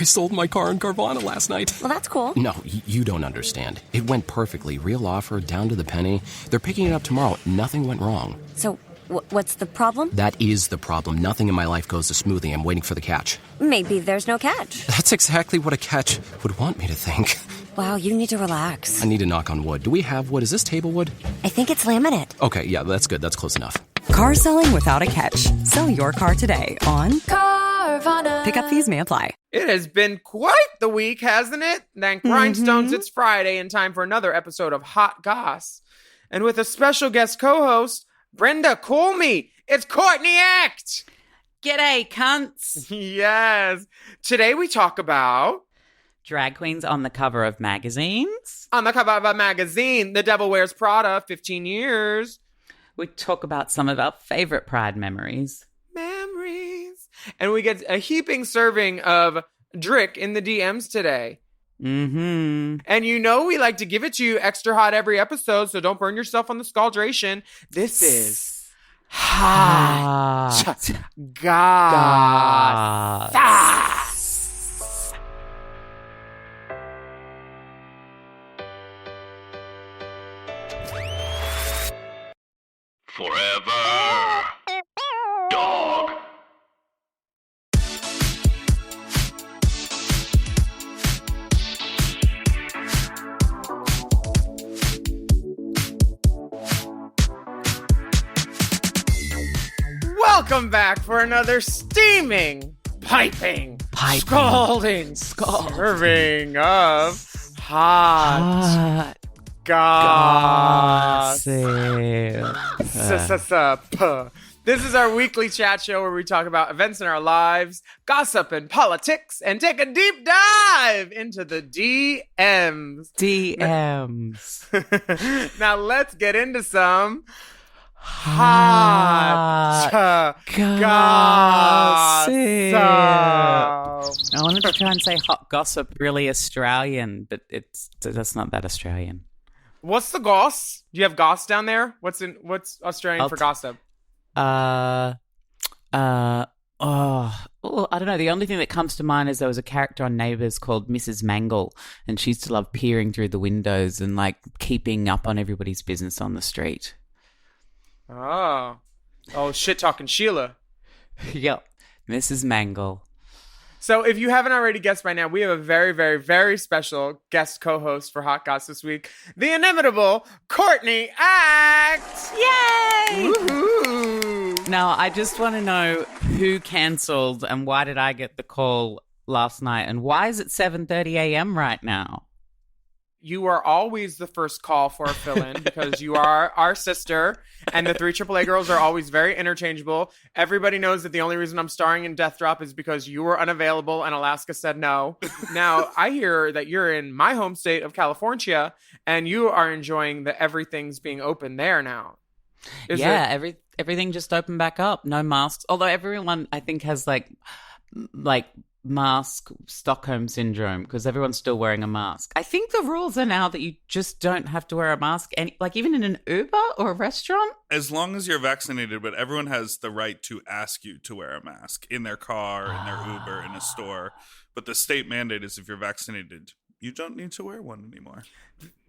I sold my car in Carvana last night. Well, that's cool. No, you don't understand. It went perfectly. Real offer, down to the penny. They're picking it up tomorrow. Nothing went wrong. So, what's the problem? That is the problem. Nothing in my life goes as smoothly. I'm waiting for the catch. Maybe there's no catch. That's exactly what a catch would want me to think. Wow, you need to relax. I need to knock on wood. Do we have wood? Is this table wood? I think it's laminate. Okay, yeah, that's good. That's close enough. Car selling without a catch. Sell your car today on Carvana. Pickup fees may apply. It has been quite the week, hasn't it? Thank Rhinestones, it's Friday and time for another episode of Hot Goss. And with a special guest co-host, Brenda, call me. It's Courtney Act. G'day, cunts. Yes. Today we talk about... Drag queens on the cover of magazines. On the cover of a magazine, The Devil Wears Prada, 15 years. We talk about some of our favorite Pride memories. And we get a heaping serving of Drick in the DMs today. Mm-hmm. And you know we like to give it to you extra hot every episode, so don't burn yourself on the scaldration. This is Hot Goss. Forever. Dog. Welcome back for another steaming, piping, scalding, serving of Hot Goss. This is our weekly chat show where we talk about events in our lives, gossip and politics, and take a deep dive into the DMs. Now let's get into some Hot Gossip. I wanted to try and say hot gossip really Australian, but that's not that Australian. What's the goss? Do you have goss down there? What's Australian for gossip? I don't know. The only thing that comes to mind is there was a character on Neighbours called Mrs. Mangle, and she used to love peering through the windows and like keeping up on everybody's business on the street. Oh, shit talking Sheila. Yep, Mrs. Mangle. So if you haven't already guessed by now, we have a very, very, very special guest co-host for Hot Goss this week, the inimitable Courtney Act. Yay! Woohoo! Now, I just want to know who cancelled and why did I get the call last night, and why is it 7:30 a.m. right now? You are always the first call for a fill-in because you are our sister, and the three AAA girls are always very interchangeable. Everybody knows that the only reason I'm starring in Death Drop is because you were unavailable and Alaska said no. Now, I hear that you're in my home state of California, and you are enjoying the everything's being open there now. Everything just opened back up. No masks. Although everyone, I think, has like mask Stockholm syndrome because everyone's still wearing a mask. I think the rules are now that you just don't have to wear a mask, even in an Uber or a restaurant. As long as you're vaccinated, but everyone has the right to ask you to wear a mask in their car, in their Uber, in a store. But the state mandate is if you're vaccinated, you don't need to wear one anymore.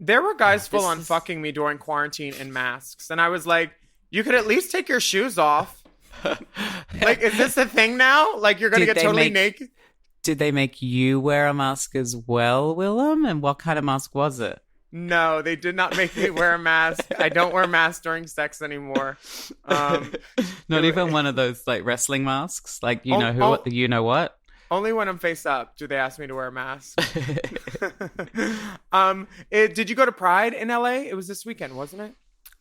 There were guys full on fucking me during quarantine in masks, and I was like, you could at least take your shoes off. Like, is this a thing now? Like, you're going to get totally naked? Did they make you wear a mask as well, Willam? And what kind of mask was it? No, they did not make me wear a mask. I don't wear masks during sex anymore. Not even one of those like wrestling masks? Like, you know what? Only when I'm face up do they ask me to wear a mask. Did you go to Pride in LA? It was this weekend, wasn't it?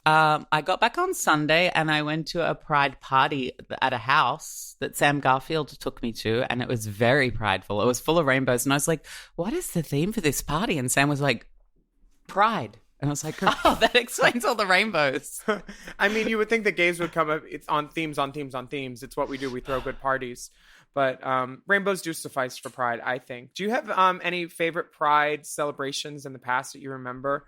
I got back on Sunday and I went to a Pride party at a house that Sam Garfield took me to, and it was very prideful. It was full of rainbows, and I was like, what is the theme for this party? And Sam was like, Pride. And I was like, oh, that explains all the rainbows. I mean, you would think that gays would come up it's on themes, on themes, on themes. It's what we do. We throw good parties. But rainbows do suffice for Pride, I think. Do you have any favorite Pride celebrations in the past that you remember?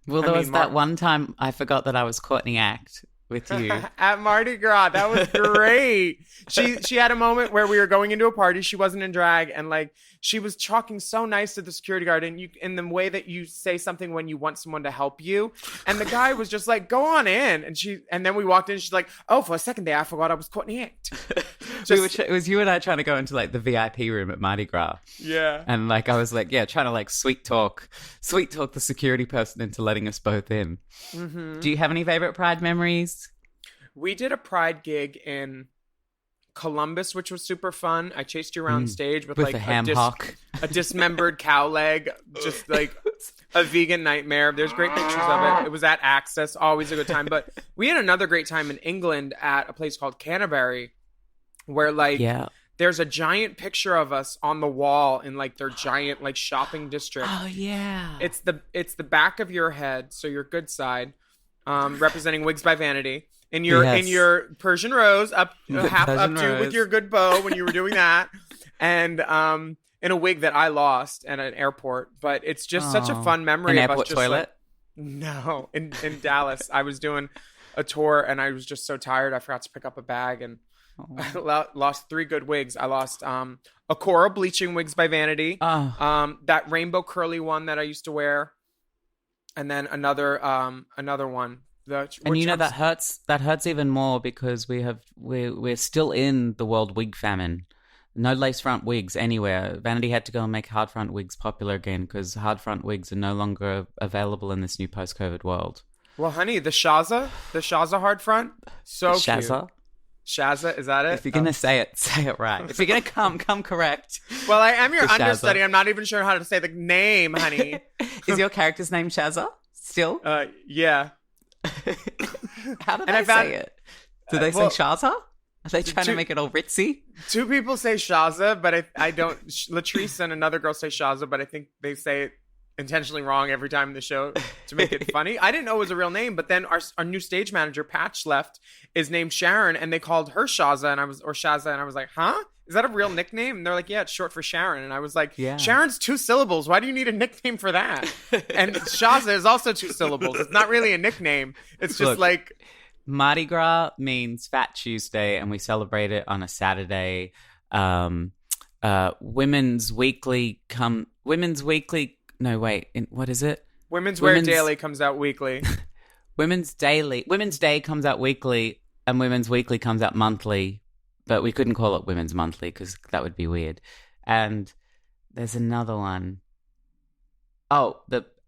Well, there was that one time I forgot that I was Courtney Act. with you. At Mardi Gras. That was great. She had a moment where we were going into a party. She wasn't in drag, and like she was talking so nice to the security guard, and you in the way that you say something when you want someone to help you. And the guy was just like, "Go on in." And then we walked in. She's like, "Oh, for a second there, I forgot I was Courtney Act." It was you and I trying to go into like the VIP room at Mardi Gras. Yeah. And like I was like, trying to like sweet talk the security person into letting us both in. Mm-hmm. Do you have any favorite Pride memories? We did a Pride gig in Columbus, which was super fun. I chased you around stage with like a ham hock, a dismembered cow leg, just like a vegan nightmare. There's great pictures of it. It was at Access, always a good time. But we had another great time in England at a place called Canterbury, where like there's a giant picture of us on the wall in like their giant like shopping district. Oh yeah. It's the back of your head, so your good side, representing Wigs by Vanity. In your Persian rose up half Persian up to rose. with your good bow when you were doing that, and in a wig that I lost at an airport. But it's just such a fun memory. An of us airport just, toilet? like, no, in Dallas, I was doing a tour and I was just so tired. I forgot to pick up a bag and I lost 3 good wigs. I lost a Cora bleaching Wigs by Vanity, that rainbow curly one that I used to wear, and then another one. And you know that hurts even more because we're still in the world wig famine. No lace front wigs anywhere. Vanity had to go and make hard front wigs popular again because hard front wigs are no longer available in this new post-COVID world. Well, honey, the Shaza hard front, so Shaza? cute. Shaza, is that it? If you're gonna say it right. If you're gonna come correct. Well, I am your The Shaza. understudy. I'm not even sure how to say the name, honey. Is your character's name Shaza still? Yeah. How do they say it? Do they say Shaza? Are they trying to make it all ritzy? 2 people say Shaza, but I don't. Latrice and another girl say Shaza, but I think they say it intentionally wrong every time in the show to make it funny. I didn't know it was a real name, but then our new stage manager, Patch, left, is named Sharon, and they called her Shaza, or Shaza, and I was like, huh? Is that a real nickname? And they're like, yeah, it's short for Sharon. And I was like, Sharon's 2 syllables. Why do you need a nickname for that? And Shaza is also 2 syllables. It's not really a nickname. It's just like... Mardi Gras means Fat Tuesday, and we celebrate it on a Saturday. Women's Weekly... No, wait. What is it? Women's Wear Daily comes out weekly. Women's Day comes out weekly, and Women's Weekly comes out monthly. But we couldn't call it Women's Monthly because that would be weird. And there's another one. Oh,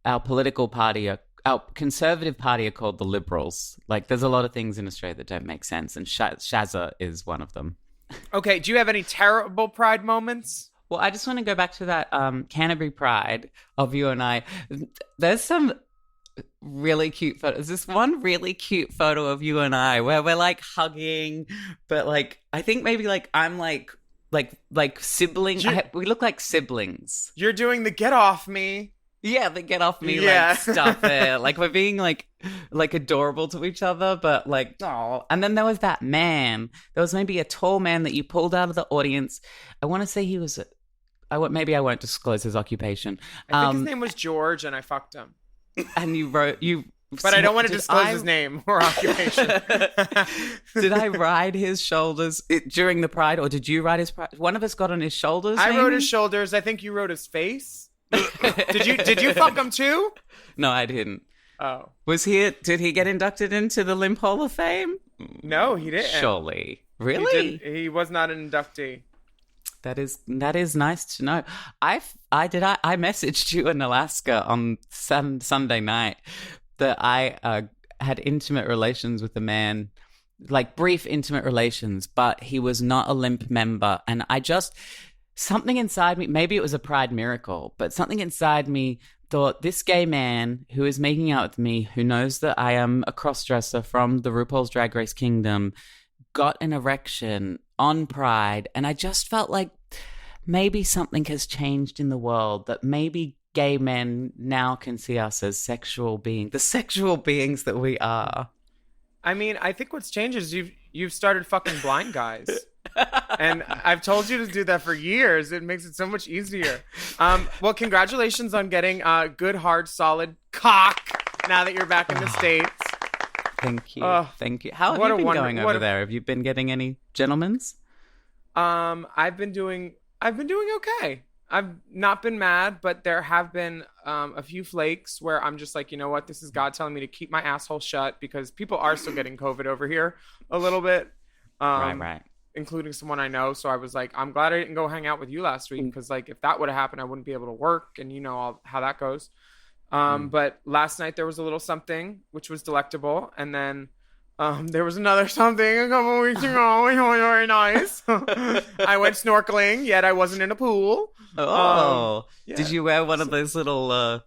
our political party, our conservative party are called the Liberals. Like, there's a lot of things in Australia that don't make sense, and Shaza is one of them. Okay, do you have any terrible Pride moments? Well, I just want to go back to that Canterbury Pride of you and I. There's some really cute photos. This one really cute photo of you and I where we're like hugging, but like I think maybe like I'm like siblings. We look like siblings. You're doing the get off me. Yeah, the get off me like stuff there. Like we're being like adorable to each other, but like oh. And then there was that man. There was maybe a tall man that you pulled out of the audience. I want to say he was. Maybe I won't disclose his occupation. I think his name was George, and I fucked him. And you wrote you. But I don't want to disclose his name or occupation. Did I ride his shoulders during the Pride, or did you ride his Pride? One of us got on his shoulders. I rode his shoulders. I think you rode his face. Did you fuck him too? No, I didn't. Oh, Did he get inducted into the Limp Hall of Fame? No, he didn't. Surely, really? He was not an inductee. That is nice to know. I messaged you in Alaska on Sunday night that I had intimate relations with a man, like brief intimate relations, but he was not a Limp member, and something inside me, maybe it was a Pride miracle, but something inside me thought this gay man who is making out with me, who knows that I am a crossdresser from the RuPaul's Drag Race Kingdom, got an erection on Pride, and I just felt like maybe something has changed in the world, that maybe gay men now can see us as the sexual beings that we are. I mean, I think what's changed is you've started fucking blind guys. And I've told you to do that for years. It makes it so much easier. Well, congratulations on getting a good, hard, solid cock now that you're back in the States. Thank you. Oh, Thank you. How have what you a been wonder- going what over a- there? Have you been getting any gentlemen's? I've been doing okay. I've not been mad, but there have been a few flakes where I'm just like, you know what? This is God telling me to keep my asshole shut because people are still getting COVID over here a little bit. Right. Including someone I know. So I was like, I'm glad I didn't go hang out with you last week because like if that would have happened, I wouldn't be able to work and you know how that goes. But last night there was a little something which was delectable, and then there was another something a couple weeks ago which was very nice. I went snorkeling, yet I wasn't in a pool. Yeah. Did you wear one of those little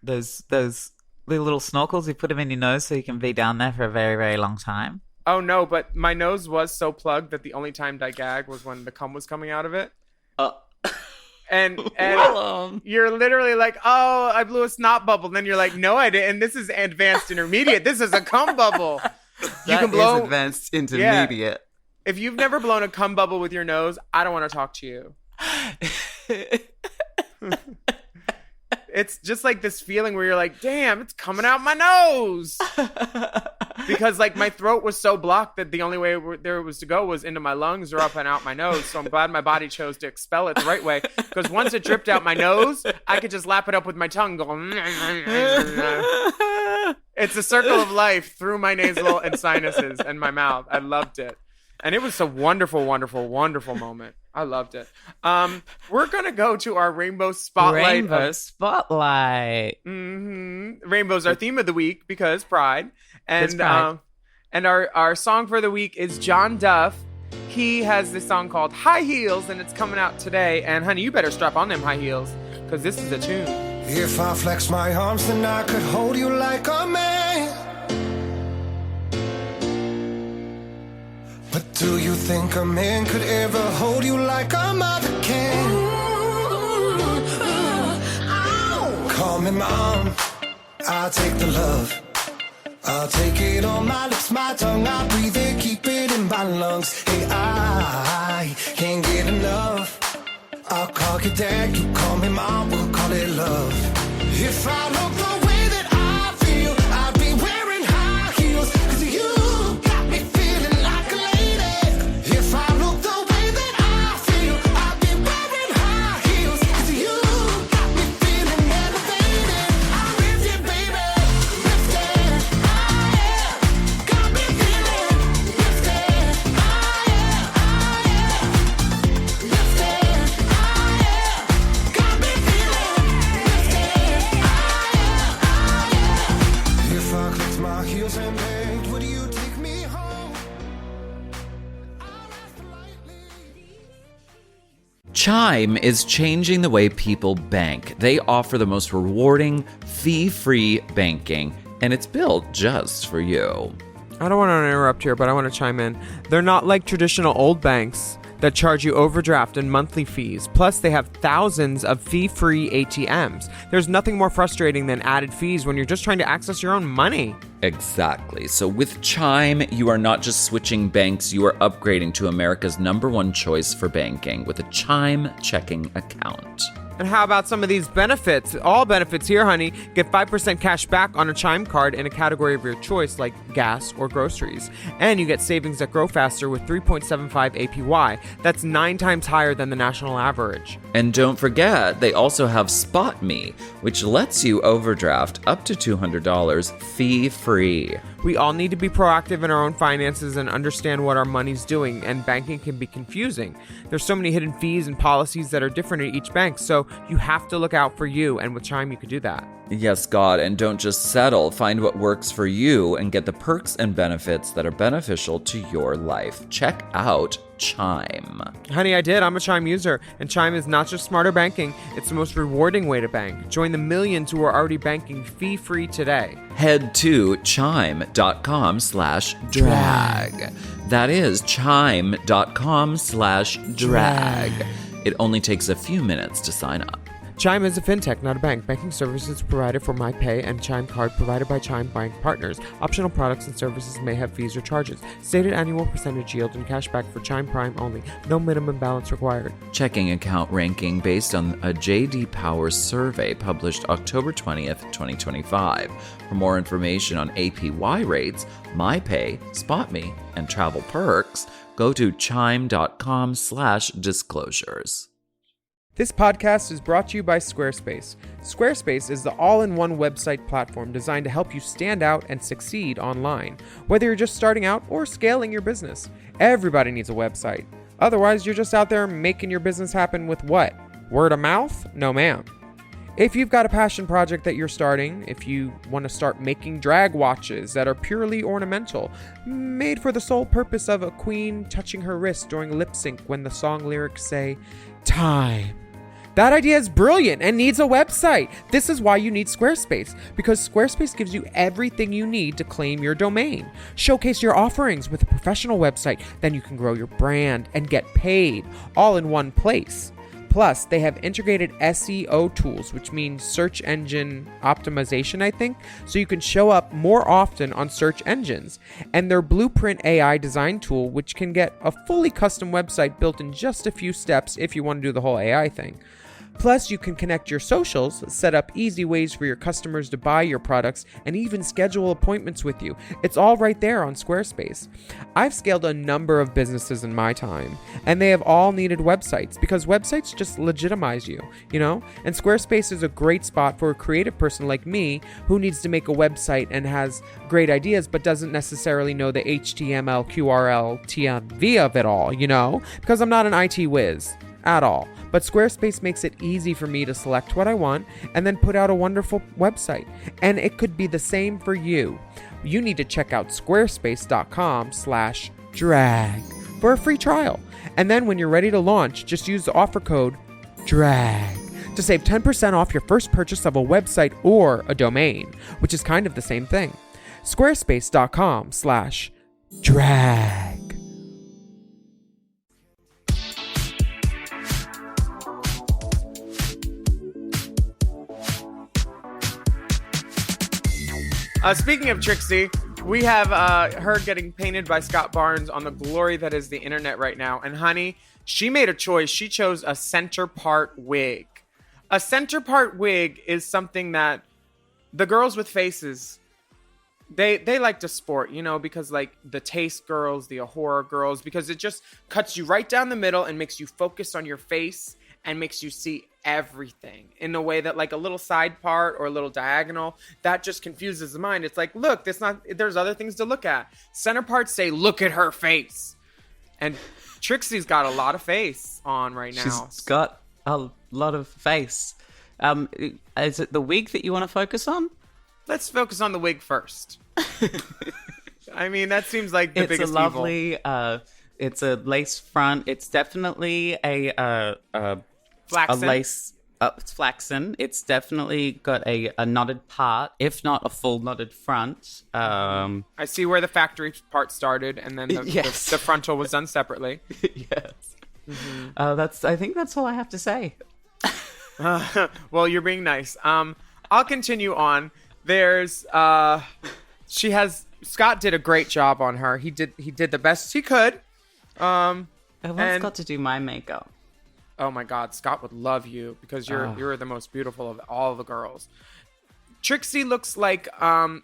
those little snorkels? You put them in your nose so you can be down there for a very, very long time. Oh no, but my nose was so plugged that the only time I gagged was when the cum was coming out of it. And Willam. you're literally like, oh, I blew a snot bubble. And then you're like, no, I didn't. This is advanced intermediate. This is a cum bubble. You can blow advanced intermediate. If you've never blown a cum bubble with your nose, I don't want to talk to you. It's just like this feeling where you're like, damn, it's coming out my nose. Because like my throat was so blocked that the only way there was to go was into my lungs or up and out my nose. So I'm glad my body chose to expel it the right way. Because once it dripped out my nose, I could just lap it up with my tongue going. It's a circle of life through my nasal and sinuses and my mouth. I loved it. And it was a wonderful, wonderful, wonderful moment. I loved it. We're going to go to our Rainbow Spotlight. Spotlight. Rainbow's our theme of the week because Pride. And Pride. And our song for the week is John Duff. He has this song called High Heels, and it's coming out today. And honey, you better strap on them high heels because this is a tune. If I flex my arms, then I could hold you like a man. But do you think a man could ever hold you like a mother can? Call me mom, I'll take the love. I'll take it on my lips, my tongue, I'll breathe it, keep it in my lungs. Hey, I can't get enough. I'll call you dad, you call me mom, we'll call it love. If I look the way that I feel, I'd be wearing high heels, 'cause you got me feeling like a lady. If I look the way that I feel, I'd be wearing high heels, 'cause you got me feeling elevated. I'm with you, baby, lifted, got me feeling lifted, lifted, got me feeling lifted. If I clicked my heels and begged, would you take me home? I'll ask politely. Chime is changing the way people bank. They offer the most rewarding, fee-free banking, and it's built just for you. I don't want to interrupt here, but I want to chime in. They're not like traditional old banks that charge you overdraft and monthly fees. Plus, they have thousands of fee-free ATMs. There's nothing more frustrating than added fees when you're just trying to access your own money. Exactly. So with Chime, you are not just switching banks, you are upgrading to America's #1 choice for banking with a Chime checking account. And how about some of these benefits? All benefits here, honey. Get 5% cash back on a Chime card in a category of your choice like gas or groceries. And you get savings that grow faster with 3.75 APY. That's 9 times higher than the national average. And don't forget, they also have Spot Me, which lets you overdraft up to $200 fee-free. We all need to be proactive in our own finances and understand what our money's doing, and banking can be confusing. There's so many hidden fees and policies that are different at each bank, so you have to look out for you, and with Chime you can do that. Yes, God, and don't just settle. Find what works for you and get the perks and benefits that are beneficial to your life. Check out Chime. Honey, I did. I'm a Chime user, and Chime is not just smarter banking, it's the most rewarding way to bank. Join the millions who are already banking fee-free today. Head to chime.com/drag. That is chime.com/drag. It only takes a few minutes to sign up. Chime is a fintech, not a bank. Banking services provided for MyPay and Chime Card provided by Chime Bank Partners. Optional products and services may have fees or charges. Stated annual percentage yield and cashback for Chime Prime only. No minimum balance required. Checking account ranking based on a J.D. Power survey published October 20th, 2025. For more information on APY rates, MyPay, SpotMe, and travel perks, go to chime.com/disclosures. This podcast is brought to you by Squarespace. Squarespace is the all-in-one website platform designed to help you stand out and succeed online, whether you're just starting out or scaling your business. Everybody needs a website. Otherwise, you're just out there making your business happen with what? Word of mouth? No, ma'am. If you've got a passion project that you're starting, if you want to start making drag watches that are purely ornamental, made for the sole purpose of a queen touching her wrist during lip sync when the song lyrics say, time. That idea is brilliant and needs a website. This is why you need Squarespace, because Squarespace gives you everything you need to claim your domain. Showcase your offerings with a professional website, then you can grow your brand and get paid all in one place. Plus, they have integrated SEO tools, which means search engine optimization, I think, so you can show up more often on search engines. And their Blueprint AI design tool, which can get a fully custom website built in just a few steps if you want to do the whole AI thing. Plus, you can connect your socials, set up easy ways for your customers to buy your products, and even schedule appointments with you. It's all right there on Squarespace. I've scaled a number of businesses in my time, and they have all needed websites because websites just legitimize you, you know? And Squarespace is a great spot for a creative person like me who needs to make a website and has great ideas but doesn't necessarily know the HTML, QRL, TMV of it all, you know? Because I'm not an IT whiz at all. But Squarespace makes it easy for me to select what I want and then put out a wonderful website. And it could be the same for you. You need to check out squarespace.com/drag for a free trial. And then when you're ready to launch, just use the offer code DRAG to save 10% off your first purchase of a website or a domain, which is kind of the same thing. Squarespace.com/drag. Speaking of Trixie, we have her getting painted by Scott Barnes on the glory that is the internet right now. And honey, she made a choice. She chose a center part wig. A center part wig is something that the girls with faces, they like to sport, you know, because like the taste girls, the horror girls, because it just cuts you right down the middle and makes you focus on your face and makes you see everything in a way that like a little side part or a little diagonal, that just confuses the mind. It's like, look, there's other things to look at. Center parts say, look at her face. And Trixie's got a lot of face on right now. She's got a lot of face. Is it the wig that you want to focus on? Let's focus on the wig first. I mean, that seems like the biggest It's a lovely, it's a lace front. It's definitely a flaxen. A lace. It's flaxen. It's definitely got a knotted part, if not a full knotted front. I see where the factory part started, and then the frontal was done separately. Yes. Mm-hmm. I think that's all I have to say. Well, you're being nice. I'll continue on. There's Scott did a great job on her. He did the best he could. I once got to do my makeup. Oh my God, Scott would love you because you're the most beautiful of all the girls. Trixie looks like a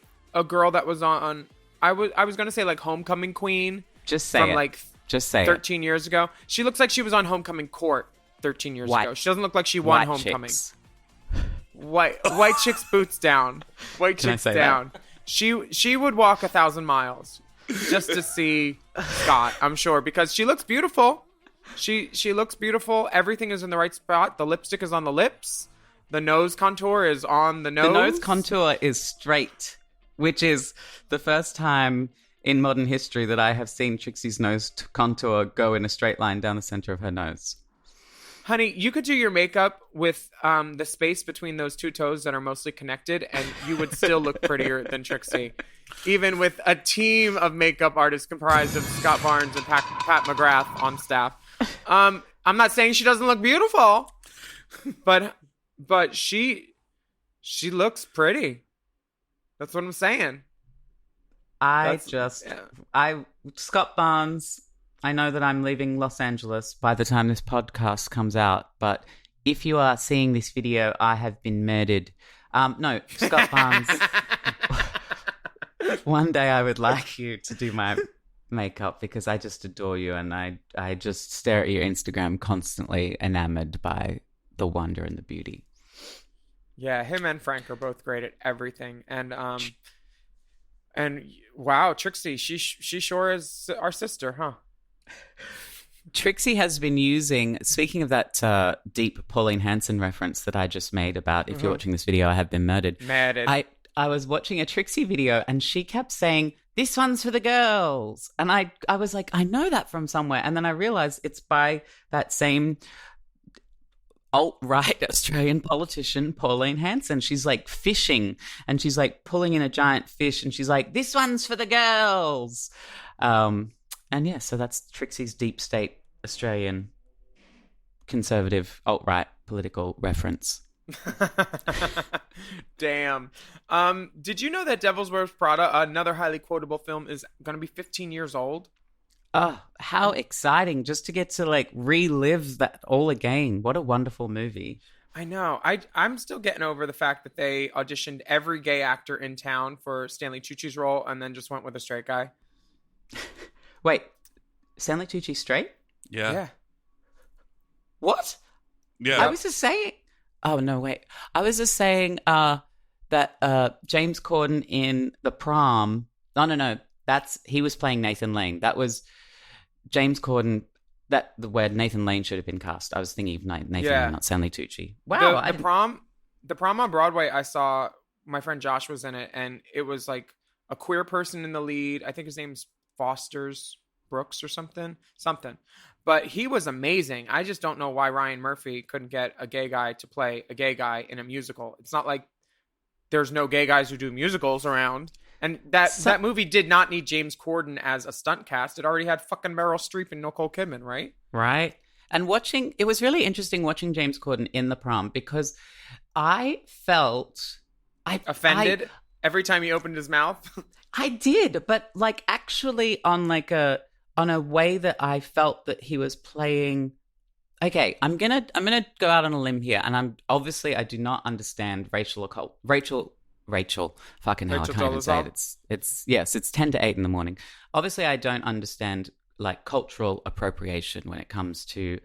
girl that was on. I was gonna say like Homecoming Queen. Just say it. Just say 13 years ago. She looks like she was on Homecoming Court 13 years ago. She doesn't look like she won Homecoming. Chicks. White chicks boots down. White chicks down. That? She would walk 1,000 miles just to see Scott, I'm sure, because she looks beautiful. She looks beautiful. Everything is in the right spot. The lipstick is on the lips. The nose contour is on the nose. The nose contour is straight, which is the first time in modern history that I have seen Trixie's nose contour go in a straight line down the center of her nose. Honey, you could do your makeup with the space between those two toes that are mostly connected, and you would still look prettier than Trixie. Even with a team of makeup artists comprised of Scott Barnes and Pat McGrath on staff. I'm not saying she doesn't look beautiful, but but she looks pretty. That's what I'm saying. Scott Barnes, I know that I'm leaving Los Angeles by the time this podcast comes out, but if you are seeing this video, I have been murdered. No, Scott Barnes, one day I would like you to do my makeup because I just adore you and I just stare at your Instagram constantly enamored by the wonder and the beauty. Yeah, him and Frank are both great at everything. And wow, Trixie, she sure is our sister, huh? Trixie has been using, speaking of that deep Pauline Hanson reference that I just made about if you're watching this video, I have been murdered. I was watching a Trixie video and she kept saying, this one's for the girls. And I was like, I know that from somewhere. And then I realized it's by that same alt-right Australian politician, Pauline Hanson. She's like fishing and she's like pulling in a giant fish and she's like, this one's for the girls. And yeah, so that's Trixie's deep state Australian conservative alt-right political reference. Damn. Did you know that Devil Wears Prada, another highly quotable film, is going to be 15 years old? Oh, how exciting just to get to like relive that all again. What a wonderful movie. I know. I'm still getting over the fact that they auditioned every gay actor in town for Stanley Tucci's role and then just went with a straight guy. Wait, Stanley Tucci straight? Yeah. What? Yeah. I was just saying... Oh, no, wait. I was just saying that James Corden in The Prom... No. He was playing Nathan Lane. That was James Corden, where Nathan Lane should have been cast. I was thinking of Nathan Lane, not Stanley Tucci. Wow. The prom on Broadway, I saw, my friend Josh was in it, and it was like a queer person in the lead. I think his name's Foster's Brooks or something. But he was amazing. I just don't know why Ryan Murphy couldn't get a gay guy to play a gay guy in a musical. It's not like there's no gay guys who do musicals around. And that movie did not need James Corden as a stunt cast. It already had fucking Meryl Streep and Nicole Kidman, right? Right. And it was really interesting watching James Corden in The Prom because I felt... offended every time he opened his mouth? I did, but like actually on a way that I felt that he was playing. Okay, I'm gonna go out on a limb here, and I do not understand Rachel. Fucking hell, I can't even say it. It's 10 to 8 in the morning. Obviously, I don't understand like cultural appropriation when it comes to,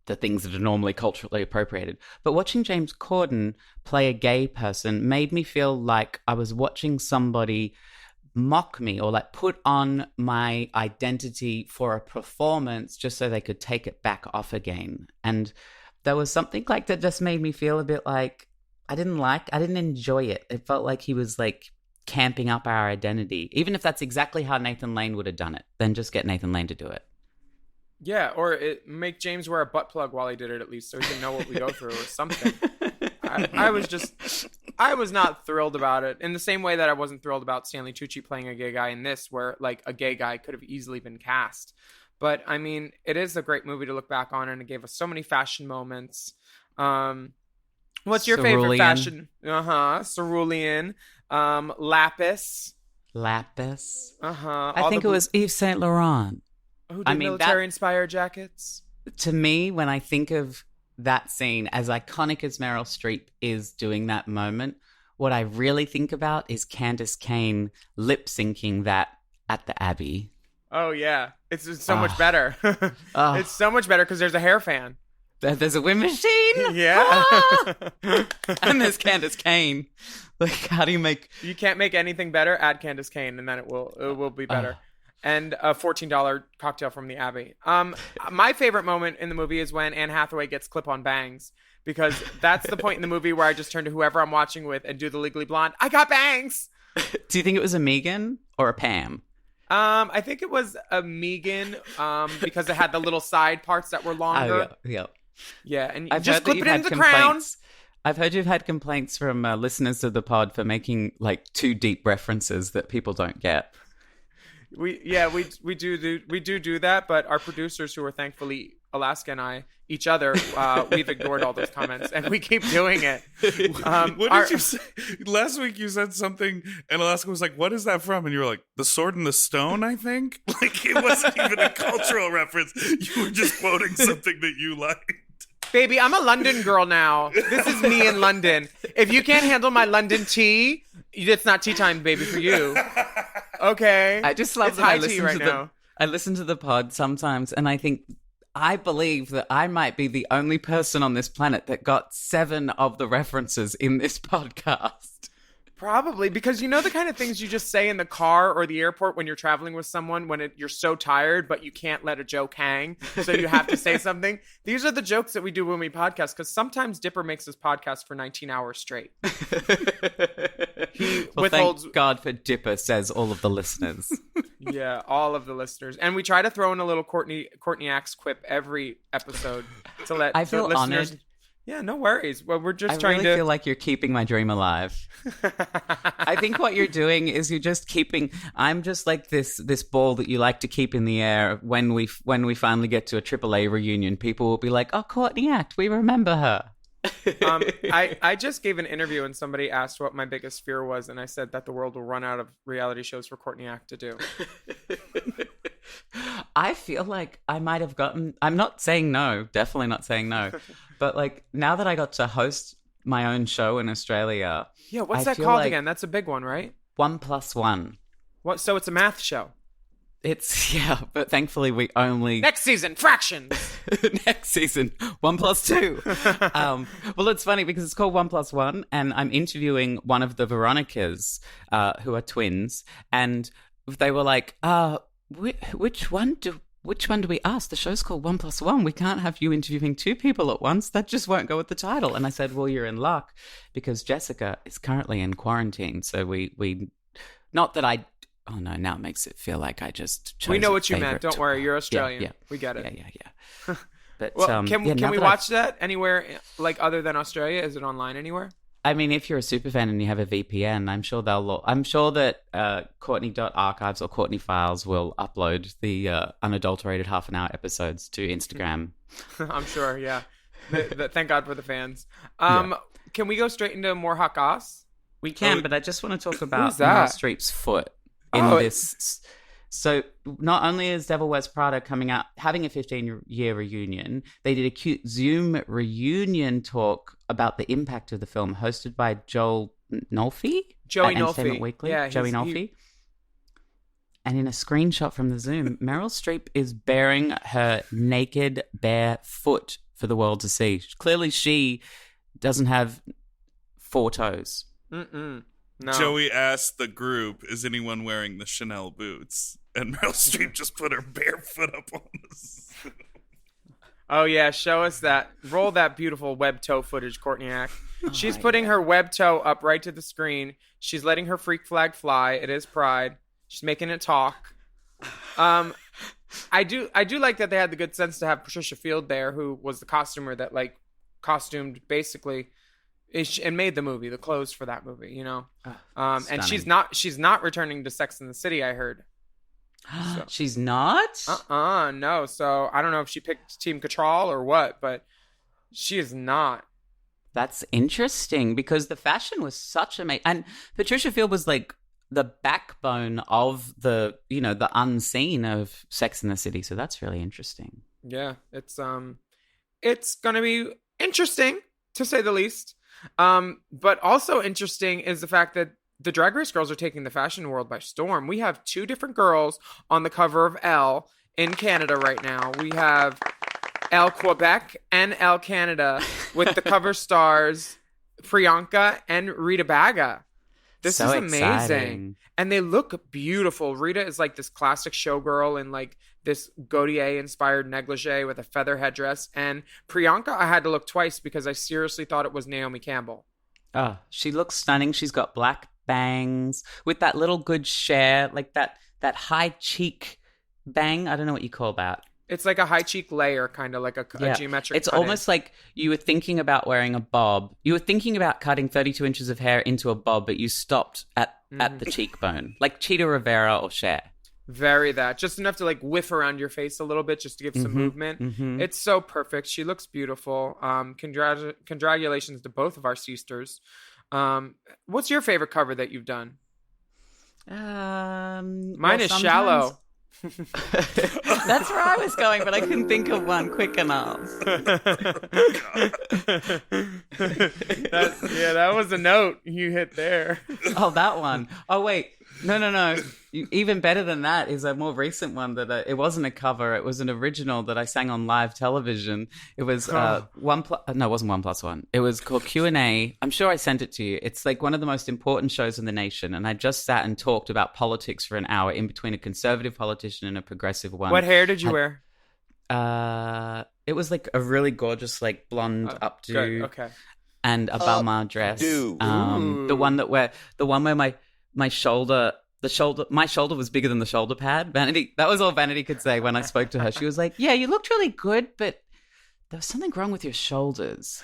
the things that are normally culturally appropriated. But watching James Corden play a gay person made me feel like I was watching somebody mock me or like put on my identity for a performance just so they could take it back off again. And there was something like that just made me feel a bit like I didn't enjoy it. It felt like he was like camping up our identity. Even if that's exactly how Nathan Lane would have done it, then just get Nathan Lane to do it. Yeah, or make James wear a butt plug while he did it at least so he can know what we go through or something. I was not thrilled about it in the same way that I wasn't thrilled about Stanley Tucci playing a gay guy in this, where like a gay guy could have easily been cast. But I mean, it is a great movie to look back on, and it gave us so many fashion moments. What's your favorite fashion? Cerulean. Lapis. I think it was Yves Saint Laurent. Who did military-inspired jackets? To me, when I think of that scene, as iconic as Meryl Streep is doing that moment, what I really think about is Candace Cain lip-syncing that at the Abbey. Oh, yeah. It's so much better. It's so much better because there's a hair fan. There's a wind machine? Yeah. And there's Candace Cain. Like, how do you make... You can't make anything better. Add Candace Cain, and then it will be better. And a $14 cocktail from the Abbey. My favorite moment in the movie is when Anne Hathaway gets clip-on bangs, because that's the point in the movie where I just turn to whoever I'm watching with and do the Legally Blonde. I got bangs! Do you think it was a Megan or a Pam? I think it was a Megan because it had the little side parts that were longer. Oh, yeah. Yeah, and I've just clip it into the crown. I've heard you've had complaints from listeners of the pod for making like too deep references that people don't get. We do that, but our producers, who are thankfully Alaska and I, each other, we've ignored all those comments, and we keep doing it. What did you say? Last week you said something, and Alaska was like, what is that from? And you were like, The Sword and the Stone, I think? Like, it wasn't even a cultural reference. You were just quoting something that you liked. Baby, I'm a London girl now. This is me in London. If you can't handle my London tea, it's not tea time, baby, for you. Okay? I just love it's that high tea right now. I listen to the pod sometimes, and I believe that I might be the only person on this planet that got 7 of the references in this podcast. Probably, because you know the kind of things you just say in the car or the airport when you're traveling with someone when you're so tired, but you can't let a joke hang, so you have to say something. These are the jokes that we do when we podcast, because sometimes Dipper makes us podcast for 19 hours straight. He withholds... Thank God for Dipper, says all of the listeners. Yeah, all of the listeners. And we try to throw in a little Courtney Act's quip every episode to let I feel listeners... honored. Yeah, no worries. Well, we're just I trying really feel like you're keeping my dream alive. I think what you're doing is you're just keeping... I'm just like this ball that you like to keep in the air. When we finally get to a AAA reunion, people will be like, oh, Courtney Act, we remember her. I just gave an interview and somebody asked what my biggest fear was, and I said that the world will run out of reality shows for Courtney Act to do. I feel like I might have gotten... I'm not saying no, definitely not saying no. But like now that I got to host my own show in Australia... Yeah, what's that called again? That's a big one, right? 1+1. What? So it's a math show? It's, yeah, but thankfully we only... Next season, fractions! Next season, 1+2. Well, it's funny because it's called 1+1, and I'm interviewing one of the Veronicas, who are twins, and they were like, which one do we ask? The show's called 1+1. We can't have you interviewing 2 people at once. That just won't go with the title. And I said, well, you're in luck because Jessica is currently in quarantine. So we not that I... Oh, no, now it makes it feel like I just chose... We know what you meant. Don't worry. You're Australian. Yeah. We get it. Yeah. But, well, can we watch that anywhere, like, other than Australia? Is it online anywhere? I mean, if you're a superfan and you have a VPN, I'm sure that Courtney.archives or Courtney Files will upload the unadulterated half-an-hour episodes to Instagram. I'm sure, yeah. Thank God for the fans. Can we go straight into more hot goss? We can, but I just want to talk about that? Meryl Streep's foot in this. So not only is Devil Wears Prada coming out, having a 15-year reunion, they did a cute Zoom reunion talk about the impact of the film, hosted by Joey Nolfi. Weekly. Yeah, Joey Nolfi. And in a screenshot from the Zoom, Meryl Streep is baring her naked, bare foot for the world to see. Clearly, she doesn't have 4 toes. No. Joey asked the group, is anyone wearing the Chanel boots? And Meryl Streep just put her bare foot up on this. Oh, yeah. Show us that. Roll that beautiful web toe footage, Courtney Act. She's putting her web toe up right to the screen. She's letting her freak flag fly. It is Pride. She's making it talk. I do like that they had the good sense to have Patricia Field there, who was the costumer that, like, costumed basically... and made the movie, the clothes for that movie, you know. And she's not returning to Sex and the City, I heard. So. She's not? No. So I don't know if she picked Team Cattrall or what, but she is not. That's interesting because the fashion was such amazing. And Patricia Field was like the backbone of the unseen of Sex and the City. So that's really interesting. Yeah, it's going to be interesting to say the least. But also interesting is the fact that the Drag Race girls are taking the fashion world by storm. We have 2 different girls on the cover of Elle in Canada right now. We have Elle Quebec and Elle Canada with the cover stars Priyanka and Rita Baga. This is amazing. Exciting. And they look beautiful. Rita is like this classic showgirl in like this Gautier-inspired negligee with a feather headdress. And Priyanka, I had to look twice because I seriously thought it was Naomi Campbell. Oh, she looks stunning. She's got black bangs with that little good share, like that high cheek bang. I don't know what you call that. It's like a high cheek layer, kind of like a geometric. It's almost like you were thinking about wearing a bob. You were thinking about cutting 32 inches of hair into a bob, but you stopped at the cheekbone, like Cheetah Rivera or Cher. Very that. Just enough to like whiff around your face a little bit just to give some movement. It's so perfect. She looks beautiful. Congratulations to both of our sisters. What's your favorite cover that you've done? Mine is Shallow. That's where I was going, but I couldn't think of one quick enough. That was a note you hit there. Oh, that one. Oh, wait. No. Even better than that is a more recent one that it wasn't a cover. It was an original that I sang on live television. It was it wasn't 1+1. It was called Q&A. I'm sure I sent it to you. It's like one of the most important shows in the nation. And I just sat and talked about politics for an hour in between a conservative politician and a progressive one. What hair did you wear? It was like a really gorgeous, like blonde updo. Okay. And a Balmain dress. The one where my shoulder was bigger than the shoulder pad. Vanity, that was all Vanity could say when I spoke to her. She was like, yeah, you looked really good, but there was something wrong with your shoulders.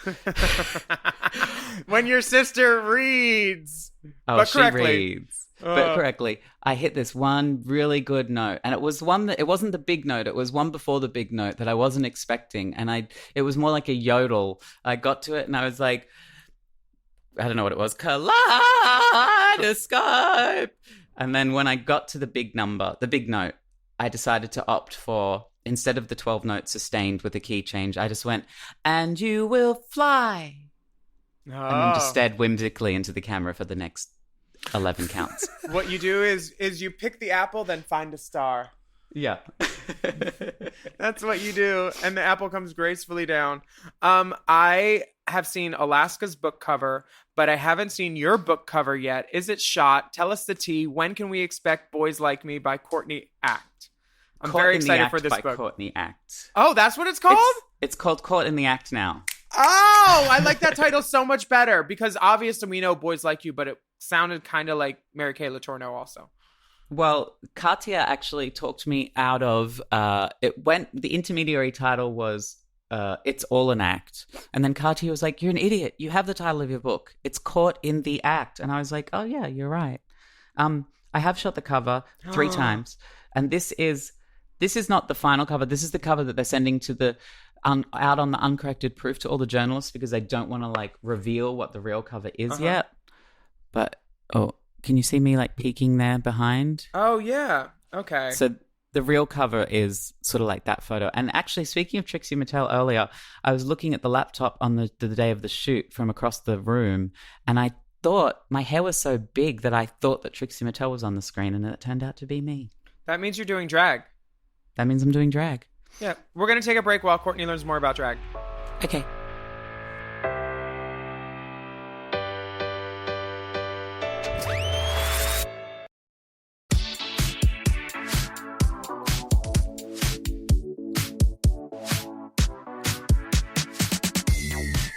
When your sister reads. Oh, but she correctly. reads. But correctly, I hit this one really good note. And it was one that, it wasn't the big note. It was one before the big note that I wasn't expecting. And it was more like a yodel. I got to it and I was like, I don't know what it was. Kaleidoscope. And then when I got to the big note, I decided to opt for, instead of the 12 notes sustained with a key change, I just went, and you will fly. And then just stared whimsically into the camera for the next 11 counts. What you do is you pick the apple, then find a star. Yeah. That's what you do. And the apple comes gracefully down. I have seen Alaska's book cover, but I haven't seen your book cover yet. Is it shot? Tell us the tea. When can we expect Boys Like Me by Courtney Act? I'm very excited for this by book. Courtney Act. Oh, that's what it's called? It's called Caught in the Act now. Oh, I like that title so much better because obviously we know Boys Like You, but it sounded kind of like Mary Kay Letourneau also. Well, Katia actually talked me out of the intermediary title was It's All an Act. And then Katia was like, you're an idiot. You have the title of your book. It's Caught in the Act. And I was like, oh yeah, you're right. I have shot the cover 3 times. And this is not the final cover. This is the cover that they're sending to the out on the uncorrected proof to all the journalists because they don't want to like reveal what the real cover is yet. But can you see me like peeking there behind? Oh yeah. Okay. So the real cover is sort of like that photo. And actually, speaking of Trixie Mattel earlier, I was looking at the laptop on the day of the shoot from across the room, and I thought my hair was so big that I thought that Trixie Mattel was on the screen, and it turned out to be me. That means you're doing drag. That means I'm doing drag. Yeah. We're going to take a break while Courtney learns more about drag. Okay.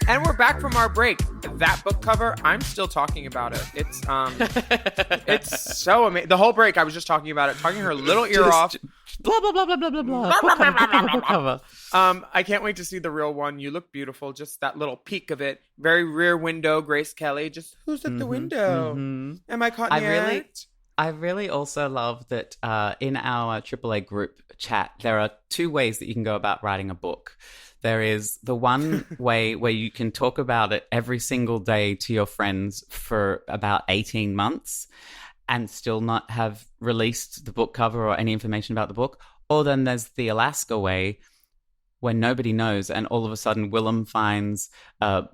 And we're back from our break. That book cover, I'm still talking about it. It's it's so amazing. The whole break, I was just talking about it, talking her little ear off. Blah, blah, blah, blah, blah, blah, blah. Book cover. I can't wait to see the real one. You look beautiful. Just that little peek of it. Very Rear Window, Grace Kelly. Just, who's at the window? Am I caught in the act? I really also love that in our AAA group chat, there are 2 ways that you can go about writing a book. There is the one way where you can talk about it every single day to your friends for about 18 months and still not have released the book cover or any information about the book. Or then there's the Alaska way when nobody knows and all of a sudden Willam finds a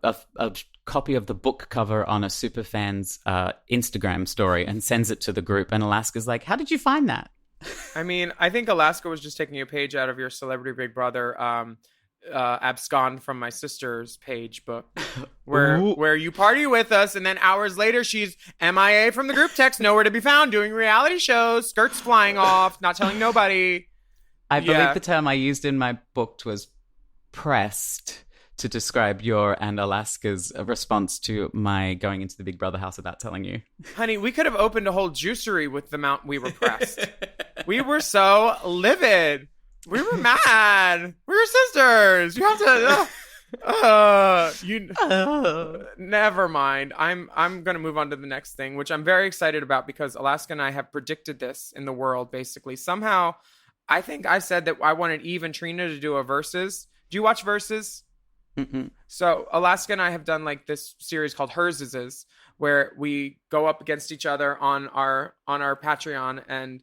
copy of the book cover on a superfan's Instagram story and sends it to the group. And Alaska's like, how did you find that? I mean, I think Alaska was just taking a page out of your Celebrity Big Brother abscond from my sister's page book where you party with us and then hours later she's MIA from the group text, nowhere to be found, doing reality shows, skirts flying off, not telling nobody. I believe the term I used in my book was pressed to describe your and Alaska's response to my going into the Big Brother house without telling you. Honey, we could have opened a whole juicery with the amount we were pressed. We were so livid. We were mad. We were sisters. You have to... Never mind. I'm gonna move on to the next thing, which I'm very excited about because Alaska and I have predicted this in the world. Basically, somehow, I think I said that I wanted Eve and Trina to do a versus. Do you watch Versus? Mm-mm. So Alaska and I have done like this series called Hers Is, where we go up against each other on our Patreon and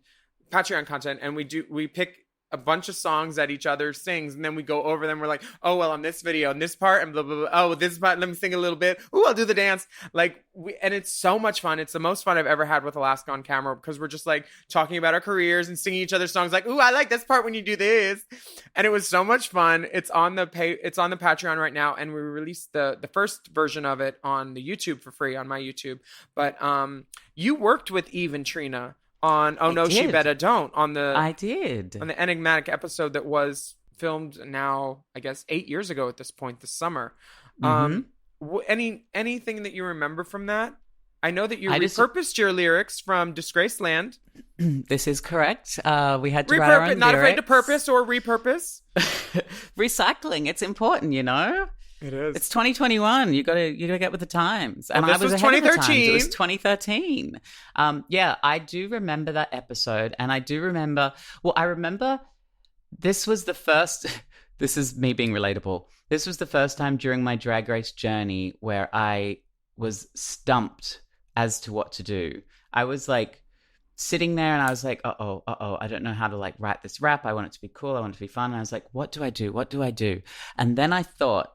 Patreon content, and we pick a bunch of songs that each other sings, and then we go over them. We're like, oh well, on this video, on this part, and blah blah blah. Oh, this part, let me sing a little bit. Ooh, I'll do the dance. And it's so much fun. It's the most fun I've ever had with Alaska on camera because we're just like talking about our careers and singing each other's songs. Like, ooh, I like this part when you do this, and it was so much fun. It's on the Patreon right now, and we released the first version of it on the YouTube for free on my YouTube. But you worked with Eve and Trina on Oh No She Better Don't I did on the enigmatic episode that was filmed now I guess 8 years ago at this point this summer. Anything that you remember from that? I know that you repurposed your lyrics from Disgraced Land. This is correct. We had to write our own not lyrics. afraid to purpose or repurpose. Recycling, it's important, you know. It is. It's 2021. You gotta get with the times. And well, I was was ahead of the 2013. times. It was 2013. Yeah, I do remember that episode, and I do remember. Well, I remember this was the first. This is me being relatable. This was the first time during my Drag Race journey where I was stumped as to what to do. I was like sitting there, and I was like, uh-oh, I don't know how to like write this rap. I want it to be cool. I want it to be fun. And I was like, what do I do? What do I do? And then I thought.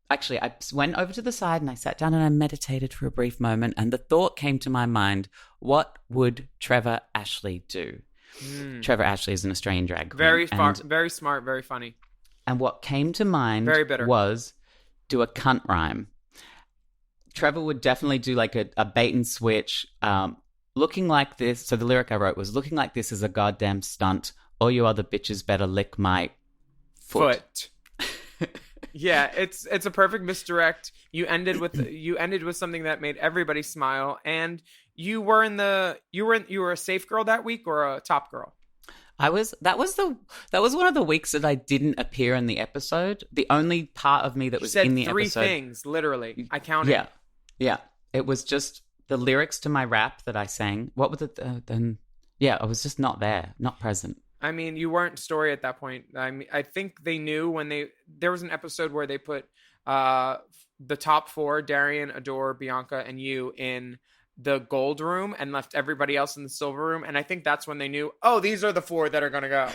Actually, I went over to the side and I sat down and I meditated for a brief moment, and the thought came to my mind, what would Trevor Ashley do? Trevor Ashley is an Australian drag queen. Very smart, very funny. And what came to mind very bitter. Was do a cunt rhyme. Trevor would definitely do like a bait and switch, looking like this. So the lyric I wrote was, looking like this is a goddamn stunt. All you other bitches better lick my foot. Yeah, it's a perfect misdirect. You ended with something that made everybody smile, and you were a safe girl that week or a top girl. That was one of the weeks that I didn't appear in the episode. The only part of me that was in the episode. 3 things, literally. I counted. Yeah. It was just the lyrics to my rap that I sang. What was it then? Yeah, I was just not there, not present. I mean, you weren't story at that point. I mean, I think they knew when there was an episode where they put the top 4, Darian, Adore, Bianca, and you in the gold room and left everybody else in the silver room. And I think that's when they knew, oh, these are the 4 that are going to go.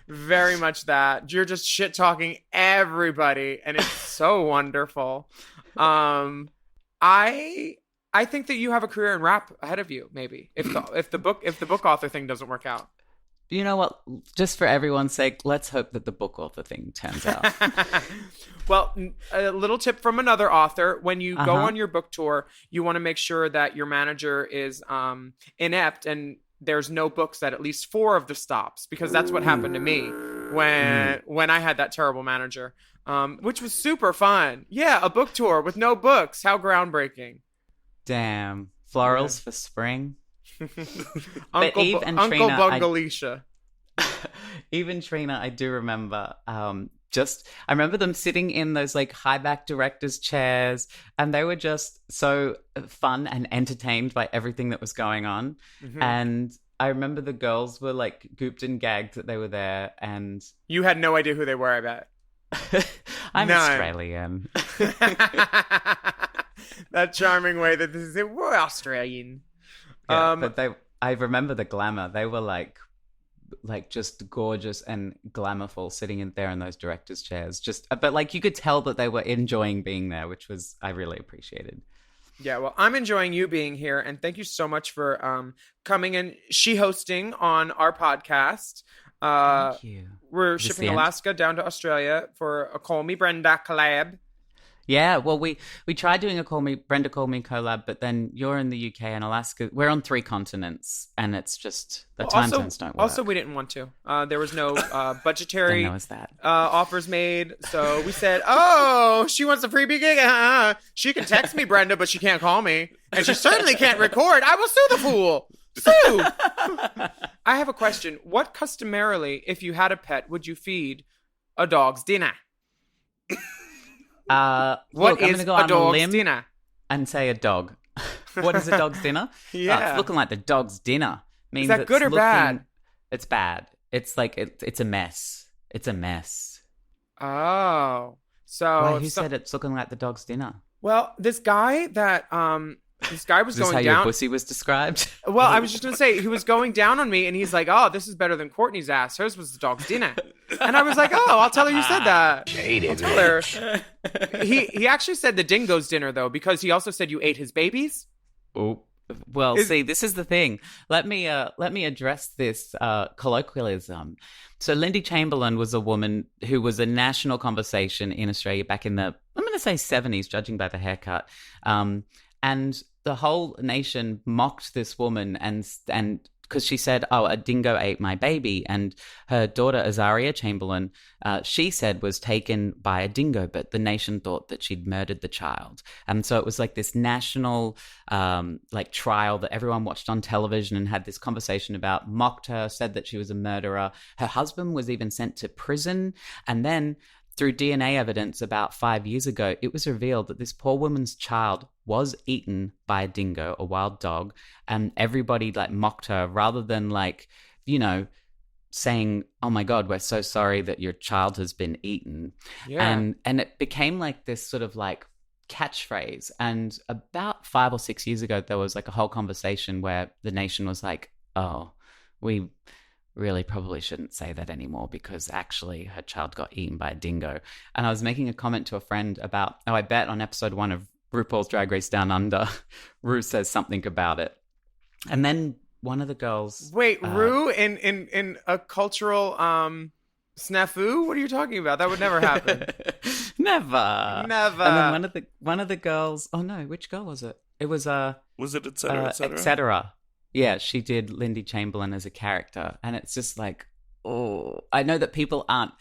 Very much that. You're just shit talking everybody. And it's so wonderful. I think that you have a career in rap ahead of you, maybe, if the book author thing doesn't work out. You know what? Just for everyone's sake, let's hope that the book author thing turns out. Well, a little tip from another author. When you go on your book tour, you want to make sure that your manager is inept and there's no books at least 4 of the stops, because that's what happened to me when I had that terrible manager, which was super fun. Yeah, a book tour with no books. How groundbreaking. Damn. Florals for spring. Uncle Bungalisha. Eve and Trina, I do remember. I remember them sitting in those like high back directors' chairs, and they were just so fun and entertained by everything that was going on. And I remember the girls were like gooped and gagged that they were there, and you had no idea who they were. I bet. I'm Australian. That charming way that this is. We're Australian. Yeah, but I remember the glamour. They were like just gorgeous and glamourful sitting in there in those directors' chairs. But like you could tell that they were enjoying being there, which was I really appreciated. Yeah, well, I'm enjoying you being here, and thank you so much for coming and hosting on our podcast. Thank you. We're shipping Alaska down to Australia for a Call Me Brenda collab. Yeah, well, we tried doing a Brenda Call Me collab, but then you're in the UK and Alaska. We're on 3 continents, and it's just the time zones don't work. Also, we didn't want to. There was no budgetary that. Offers made, so we said, "Oh, she wants a freebie gig. She can text me, Brenda, but she can't call me, and she certainly can't record. I will sue the fool. Sue." I have a question. What customarily, if you had a pet, would you feed a dog's dinner? What look, I'm is going to go a on a dog's limb dinner? and say a dog. What is a dog's dinner? Yeah. It's looking like the dog's dinner. Means that it's good or bad? It's bad. It's like it's a mess. It's a mess. Oh. So Why? Who said it's looking like the dog's dinner? Well, this guy that this guy was Is this going how down. your pussy was described? Well, I was just gonna say he was going down on me, and he's like, "Oh, this is better than Courtney's ass. Hers was the dog's dinner." And I was like, "Oh, I'll tell her you said that." I'll tell her. He actually said the dingo's dinner though, because he also said you ate his babies. Oh, well, see, this is the thing. Let me address this colloquialism. So, Lindy Chamberlain was a woman who was a national conversation in Australia back in the, I'm going to say 70s, judging by the haircut. And the whole nation mocked this woman and because she said, "Oh, a dingo ate my baby," and her daughter Azaria Chamberlain, she said was taken by a dingo, but the nation thought that she'd murdered the child, and so it was like this national like trial that everyone watched on television and had this conversation about, mocked her, said that she was a murderer. Her husband was even sent to prison, and then through DNA evidence about 5 years ago, it was revealed that this poor woman's child was eaten by a dingo, a wild dog, and everybody like mocked her rather than like, you know, saying, "Oh my God, we're so sorry that your child has been eaten." Yeah. And it became like this sort of like catchphrase. And about 5 or 6 years ago, there was like a whole conversation where the nation was like, "Oh, we really probably shouldn't say that anymore because actually her child got eaten by a dingo." And I was making a comment to a friend about, I bet on episode 1 of RuPaul's Drag Race Down Under, Ru says something about it. And then one of the girls... Wait, Ru in a cultural snafu? What are you talking about? That would never happen. Never. Never. And then one of the girls... Oh no, which girl was it? It was... Was it et cetera, et cetera? Et cetera. Yeah, she did Lindy Chamberlain as a character. And it's just like, oh, I know that people aren't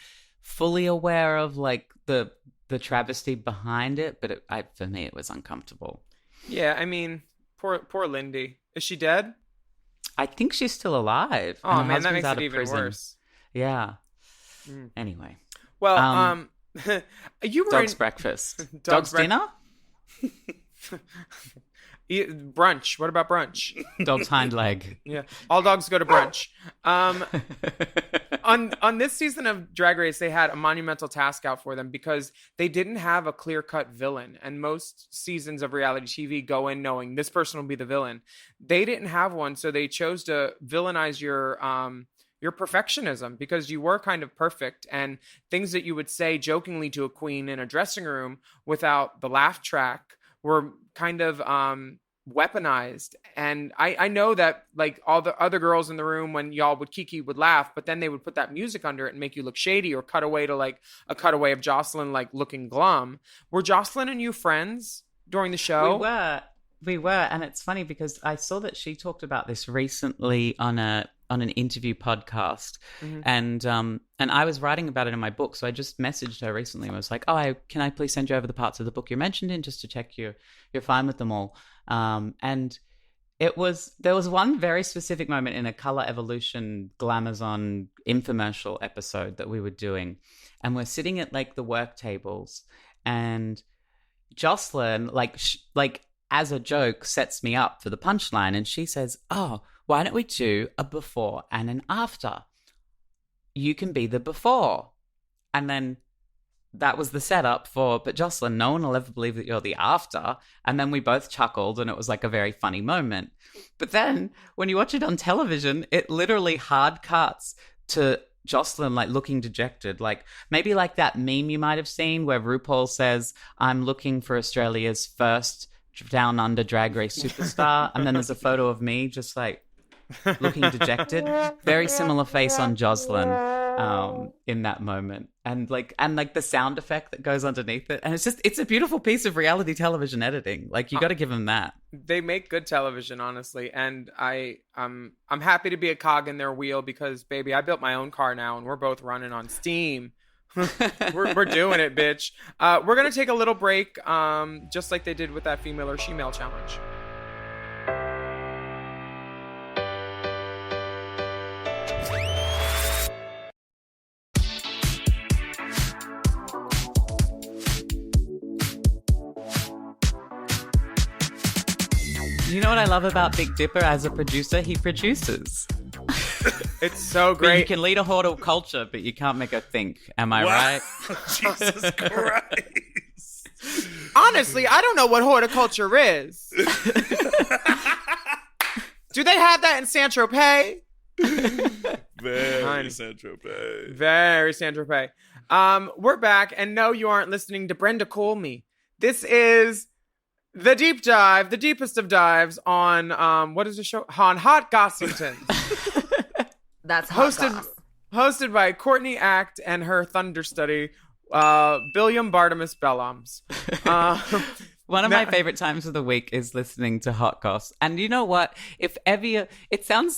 fully aware of like the travesty behind it, but for me, it was uncomfortable. Yeah, I mean, poor Lindy. Is she dead? I think she's still alive. Oh and her man, that husband's makes out it of even prison. worse. Yeah. Anyway. Well, you were dog's breakfast. Dog's dinner? Brunch. What about brunch? Dog's hind leg. Yeah, all dogs go to brunch. On this season of Drag Race, they had a monumental task out for them because they didn't have a clear-cut villain. And most seasons of reality TV go in knowing this person will be the villain. They didn't have one, so they chose to villainize your perfectionism because you were kind of perfect, and things that you would say jokingly to a queen in a dressing room without the laugh track were kind of weaponized. And I know that like all the other girls in the room, when y'all would kiki, would laugh, but then they would put that music under it and make you look shady, or cut away to like a cutaway of Jocelyn like looking glum. Were Jocelyn and you friends during the show? We were, and it's funny because I saw that she talked about this recently on an interview podcast, and I was writing about it in my book, so I just messaged her recently and was like, "Oh, can I please send you over the parts of the book you're mentioned in, just to check you're fine with them all?" And there was one very specific moment in a Color Evolution Glamazon infomercial episode that we were doing, and we're sitting at like the work tables, and Jocelyn like as a joke sets me up for the punchline, and she says, "Oh, why don't we do a before and an after? You can be the before." And then that was the setup for, "But Jocelyn, no one will ever believe that you're the after." And then we both chuckled, and it was like a very funny moment. But then when you watch it on television, it literally hard cuts to Jocelyn like looking dejected, like maybe like that meme you might have seen where RuPaul says, "I'm looking for Australia's first Down Under Drag Race superstar," and then there's a photo of me just like looking dejected. Very similar face on Jocelyn in that moment, and the sound effect that goes underneath it, and it's a beautiful piece of reality television editing. Like, you got to give them that. They make good television, honestly, and I'm happy to be a cog in their wheel because, baby, I built my own car now, and we're both running on steam. we're doing it, bitch. We're gonna take a little break, just like they did with that female or shemale challenge. You know what I love about Big Dipper as a producer? He produces. It's so But you great. can lead a horticulture, but you can't make her think. Am I Wow. right? Jesus Christ. Honestly, I don't know what horticulture is. Do they have that in Saint-Tropez? Very Saint-Tropez. Very Saint-Tropez. We're back, and no, you aren't listening to Brenda Call Me. This is the deep dive, the deepest of dives on, what is the show? On Hot Gossington. That's hot goss. Hosted by Courtney Act and her Thunder Study, Willam Bartimus Bellams. One of my favorite times of the week is listening to Hot Goss. And you know what? If ever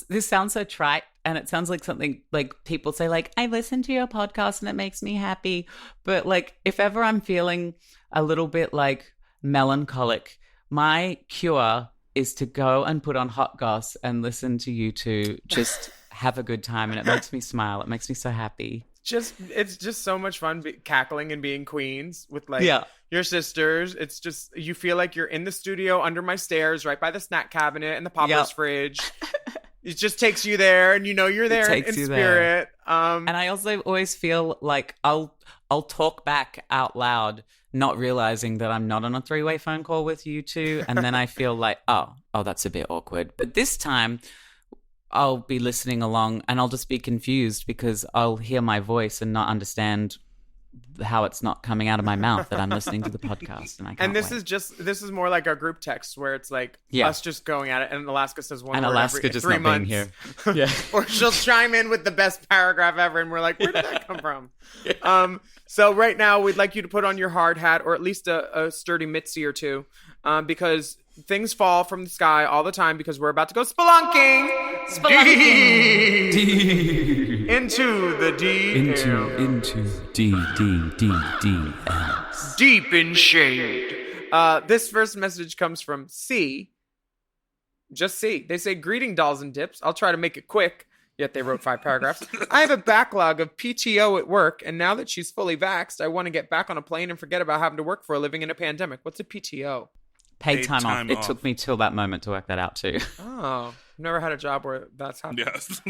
this sounds so trite, and it sounds like something like people say, like, I listen to your podcast and it makes me happy. But like, if ever I'm feeling a little bit like melancholic, my cure is to go and put on Hot Goss and listen to you two just have a good time. And it makes me smile. It makes me so happy. It's just so much fun cackling and being queens with like your sisters. It's just, you feel like you're in the studio under my stairs, right by the snack cabinet and the Papa's fridge. It just takes you there, and you know you're there in spirit. And I also always feel like I'll talk back out loud, not realizing that I'm not on a 3-way phone call with you two, and then I feel like, oh, that's a bit awkward. But this time, I'll be listening along, and I'll just be confused because I'll hear my voice and not understand how it's not coming out of my mouth that I'm listening to the podcast, and I can't. And this wait. is more like our group text where it's like us just going at it, and Alaska says one and word Alaska every just 3 not months. being here. Yeah, Or she'll chime in with the best paragraph ever, and we're like, where did that come from? So right now, we'd like you to put on your hard hat, or at least a sturdy mitzi or two, because things fall from the sky all the time, because we're about to go spelunking. Deep into the deep. Into DDDDS. Deep in shade. This first message comes from C. Just C. They say, greeting dolls and dips. I'll try to make it quick. Yet they wrote 5 paragraphs. I have a backlog of PTO at work, and now that she's fully vaxxed, I want to get back on a plane and forget about having to work for a living in a pandemic. What's a PTO? Paid time off. It took me till that moment to work that out too. Oh, I've never had a job where that's happened. Yes.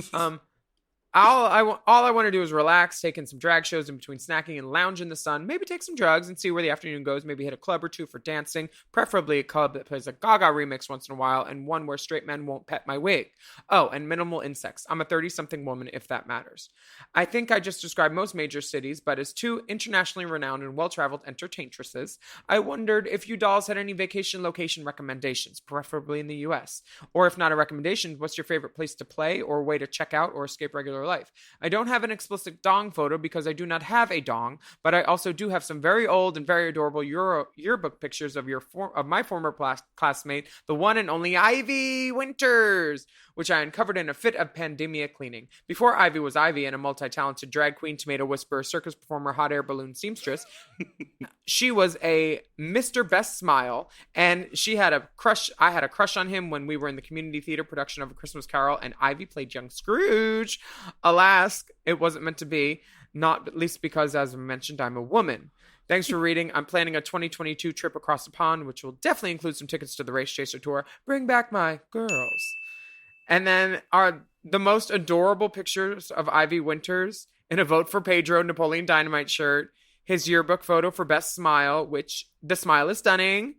All I want to do is relax, take in some drag shows in between snacking and lounge in the sun, maybe take some drugs and see where the afternoon goes, maybe hit a club or two for dancing, preferably a club that plays a Gaga remix once in a while, and one where straight men won't pet my wig. Oh, and minimal insects. I'm a 30-something woman, if that matters. I think I just described most major cities, but as 2 internationally renowned and well-traveled entertaintresses, I wondered if you dolls had any vacation location recommendations, preferably in the U.S. Or if not a recommendation, what's your favorite place to play or way to check out or escape regular life? I don't have an explicit dong photo because I do not have a dong, but I also do have some very old and very adorable yearbook pictures of my former classmate, the one and only Ivy Winters, which I uncovered in a fit of pandemia cleaning. Before Ivy was Ivy and a multi-talented drag queen, tomato whisperer, circus performer, hot air balloon seamstress, she was a Mr. Best Smile, and she had a crush. I had a crush on him when we were in the community theater production of A Christmas Carol, and Ivy played young Scrooge. Alas, it wasn't meant to be, not least because, as I mentioned, I'm a woman. Thanks for reading. I'm planning a 2022 trip across the pond, which will definitely include some tickets to the Race Chaser Tour. Bring back my girls. And then the most adorable pictures of Ivy Winters in a Vote for Pedro Napoleon Dynamite shirt, his yearbook photo for Best Smile, which the smile is stunning.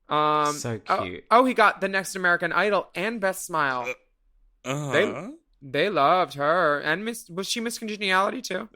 So cute. He got the Next American Idol and Best Smile. They loved her. And was she Miss Congeniality too?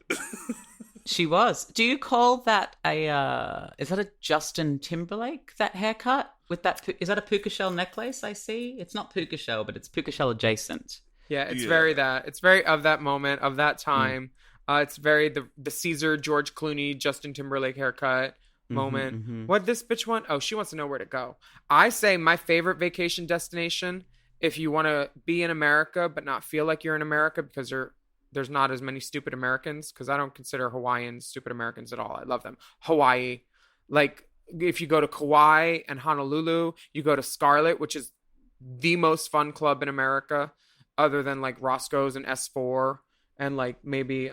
She was. Do you call that is that a Justin Timberlake, that haircut? With that, is that a puka shell necklace I see? It's not puka shell, but it's puka shell adjacent. Yeah, it's very that. It's very of that moment, of that time. It's very the Caesar, George Clooney, Justin Timberlake haircut moment. Mm-hmm. What this bitch want? Oh, she wants to know where to go. I say my favorite vacation destination, if you want to be in America but not feel like you're in America because there's not as many stupid Americans, because I don't consider Hawaiians stupid Americans at all. I love them. Hawaii. Like, if you go to Kauai and Honolulu, you go to Scarlet, which is the most fun club in America, other than like Roscoe's and S4 and like maybe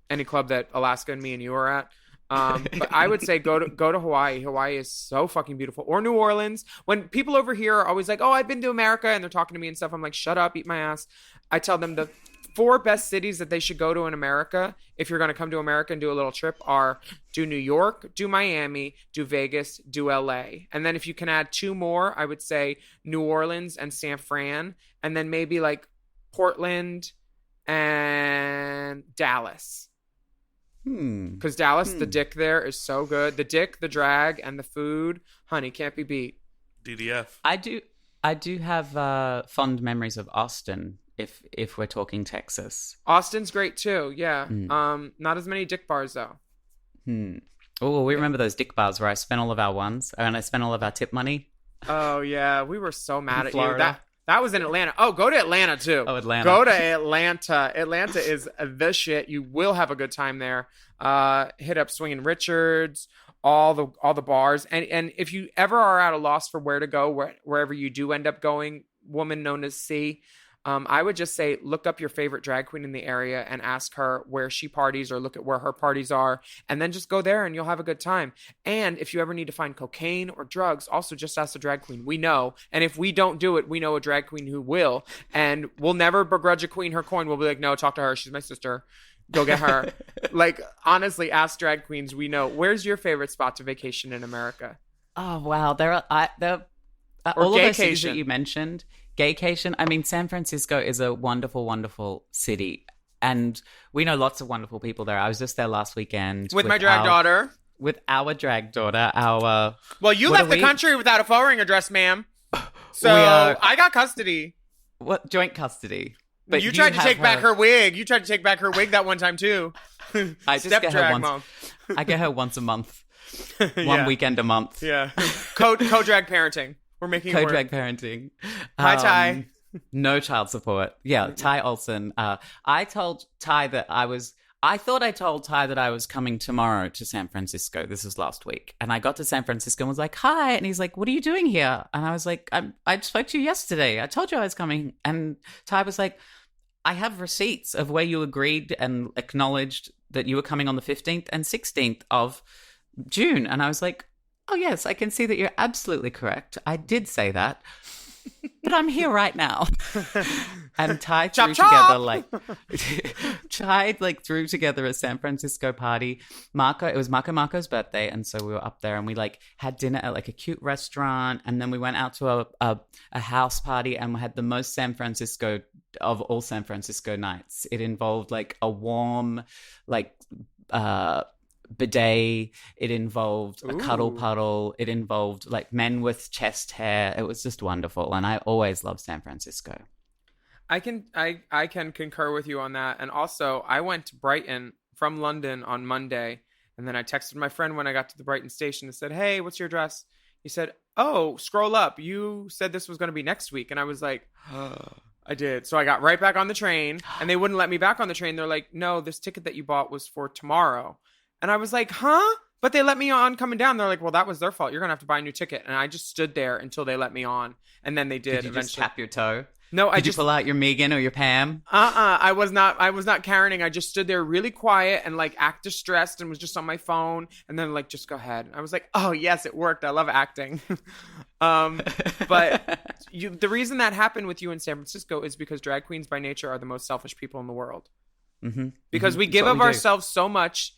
any club that Alaska and me and you are at. But I would say go to Hawaii. Hawaii is so fucking beautiful. Or New Orleans. When people over here are always like, oh, I've been to America, and they're talking to me and stuff, I'm like, shut up, eat my ass. I tell them the 4 best cities that they should go to in America, if you're going to come to America and do a little trip, are do New York, do Miami, do Vegas, do LA. And then if you can add 2 more, I would say New Orleans and San Fran. And then maybe like Portland and Dallas. Because Dallas, the dick there is so good. The dick, the drag, and the food, honey, can't be beat. DDF. I do have fond memories of Austin. If we're talking Texas, Austin's great too. Yeah. Not as many dick bars though. Oh, we remember those dick bars where I spent all of our ones and I spent all of our tip money. Oh yeah, we were so mad at Florida. you. That was in Atlanta. Oh, go to Atlanta too. Oh, Atlanta. Go to Atlanta. Atlanta is the shit. You will have a good time there. Hit up Swingin' Richards, all the bars, and if you ever are at a loss for where to go, wherever you do end up going, woman known as C. I would just say, look up your favorite drag queen in the area and ask her where she parties, or look at where her parties are, and then just go there and you'll have a good time. And if you ever need to find cocaine or drugs, also just ask the drag queen. We know. And if we don't do it, we know a drag queen who will. And we'll never begrudge a queen her coin. We'll be like, no, talk to her. She's my sister. Go get her. Like, honestly, ask drag queens. We know. Where's your favorite spot to vacation in America? Oh, wow. There are all of those cities that you mentioned. Gaycation. I mean, San Francisco is a wonderful, wonderful city. And we know lots of wonderful people there. I was just there last weekend. With my drag daughter. With our drag daughter. Well, you left the country without a forwarding address, ma'am. So I got custody. What? Joint custody. But you tried to take back her wig. You tried to take back her wig that one time, too. I just get her once. I get her once a month. One weekend a month. Yeah. Co-drag parenting. We're making co-drag parenting. Hi, Ty. No child support. Yeah, Ty Olson. I told Ty that I thought I told Ty that I was coming tomorrow to San Francisco. This was last week. And I got to San Francisco and was like, hi. And he's like, what are you doing here? And I was like, I spoke to you yesterday. I told you I was coming. And Ty was like, I have receipts of where you agreed and acknowledged that you were coming on the 15th and 16th of June. And I was like, oh, yes, I can see that you're absolutely correct. I did say that, but I'm here right now. And Ty threw threw together a San Francisco party. It was Marco's birthday, and so we were up there, and we had dinner at a cute restaurant, and then we went out to a house party, and we had the most San Francisco of all San Francisco nights. It involved a warm bidet. It involved a cuddle puddle. It involved men with chest hair. It was just wonderful, and I always love San Francisco. I can concur with you on that. And also, I went to Brighton from London on Monday, and then I texted my friend when I got to the Brighton station and said, hey, what's your address? He said, oh, scroll up. You said this was going to be next week. And I was like, I did. So I got right back on the train, and they wouldn't let me back on the train. They're like, no, this ticket that you bought was for tomorrow. And I was like, huh? But they let me on coming down. They're like, well, that was their fault. You're going to have to buy a new ticket. And I just stood there until they let me on. And then they did you eventually. Just tap your toe? No, Did you pull out your Megan or your Pam? I was not Karening. I just stood there really quiet and act distressed and was just on my phone. And then just go ahead. I was like, oh, yes, it worked. I love acting. But the reason that happened with you in San Francisco is because drag queens by nature are the most selfish people in the world. Mm-hmm. Because we give of ourselves so much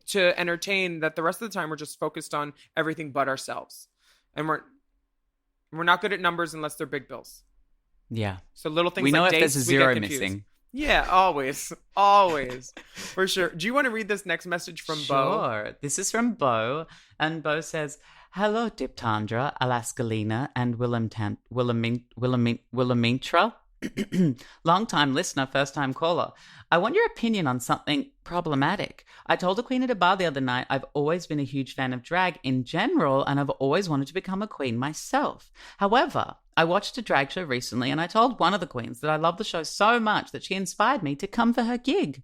to entertain that the rest of the time we're just focused on everything but ourselves. And we're not good at numbers unless they're big bills. Yeah. So little things we know like if dates, there's a zero missing. Yeah, always. For sure. Do you want to read this next message from Bo? Sure. This is from Bo, and Bo says, hello, Diptandra, Alaskalina, and Willamitra. Long-time listener, first-time caller. I want your opinion on something problematic. I told a queen at a bar the other night I've always been a huge fan of drag in general, and I've always wanted to become a queen myself. However, I watched a drag show recently, and I told one of the queens that I love the show so much that she inspired me to come for her gig.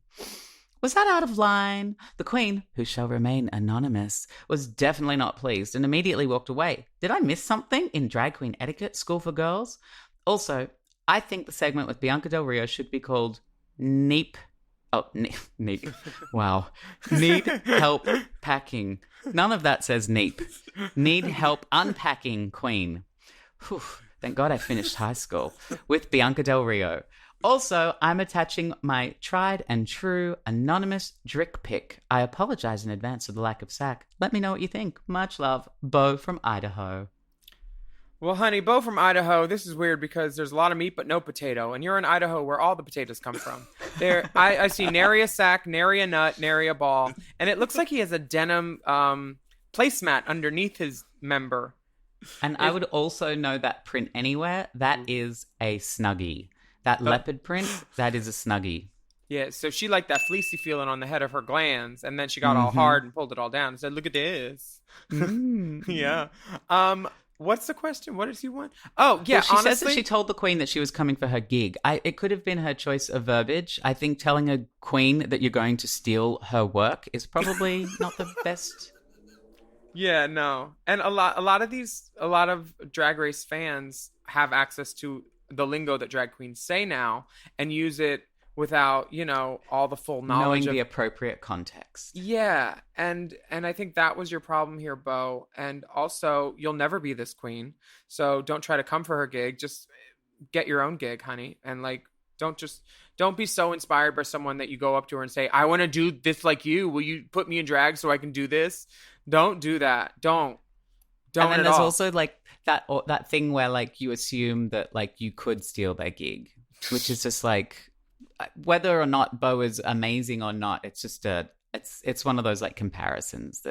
Was that out of line? The queen, who shall remain anonymous, was definitely not pleased and immediately walked away. Did I miss something in drag queen etiquette, school for girls? Also, I think the segment with Bianca Del Rio should be called Neep Oh, need. Wow. Need help packing. None of that says neep. Need help unpacking queen. Whew, thank God I finished high school with Bianca Del Rio. Also, I'm attaching my tried and true anonymous drick pic. I apologize in advance for the lack of sack. Let me know what you think. Much love, Bo from Idaho. Well, honey, Bo from Idaho, this is weird because there's a lot of meat but no potato, and you're in Idaho where all the potatoes come from. I see nary a sack, nary a nut, nary a ball, and it looks like he has a denim placemat underneath his member. And I would also know that print anywhere. That is a Snuggie. That leopard print, that is a Snuggie. Yeah, so she liked that fleecy feeling on the head of her glands, and then she got all hard and pulled it all down and said, look at this. Yeah. What's the question? What does he want? Oh, yeah, well, she honestly, says that she told the queen that she was coming for her gig. It could have been her choice of verbiage. I think telling a queen that you're going to steal her work is probably not the best. Yeah, no. And a lot of Drag Race fans have access to the lingo that drag queens say now and use it without, all the full knowledge knowing the appropriate context. Yeah, and I think that was your problem here, Bo. And also, you'll never be this queen, so don't try to come for her gig. Just get your own gig, honey. And don't be so inspired by someone that you go up to her and say, I want to do this like you. Will you put me in drag so I can do this? Don't do that. Don't. And then at there's all. also like that thing where like you assume that like you could steal their gig, which is just like, whether or not Bo is amazing or not, it's just it's one of those like comparisons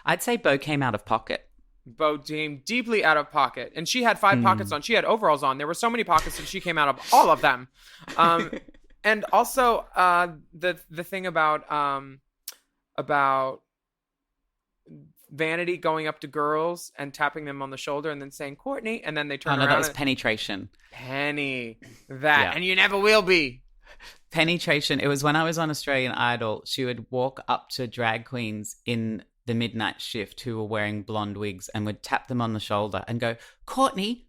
I'd say Bo came out of pocket. Bo came deeply out of pocket, and she had 5 pockets on. She had overalls on. There were so many pockets, and she came out of all of them. And also the thing about Vanity going up to girls and tapping them on the shoulder and then saying Courtney, and then they turn around. That was penetration. And you never will be. Penetration. It was when I was on Australian Idol. She would walk up to drag queens in the midnight shift who were wearing blonde wigs and would tap them on the shoulder and go, Courtney,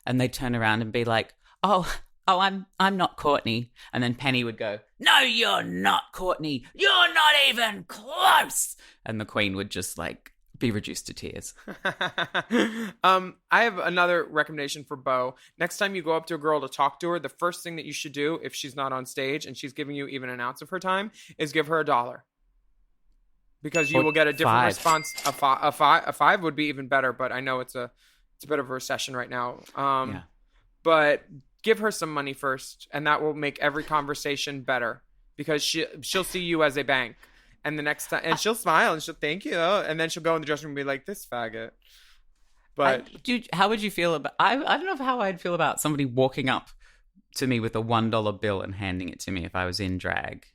and they'd turn around and be like, oh, I'm not Courtney. And then Penny would go, no, you're not Courtney. You're not even close. And the queen would just like be reduced to tears. I have another recommendation for Bo. Next time you go up to a girl to talk to her, the first thing that you should do if she's not on stage and she's giving you even an ounce of her time is give her $1. Because you will get a different response. A five would be even better, but I know it's a bit of a recession right now. But give her some money first, and that will make every conversation better because she'll see you as a bank. And the next time, and she'll smile and she'll thank you, and then she'll go in the dressing room and be like, "This faggot." But how would you feel about? I don't know how I'd feel about somebody walking up to me with a $1 bill and handing it to me if I was in drag.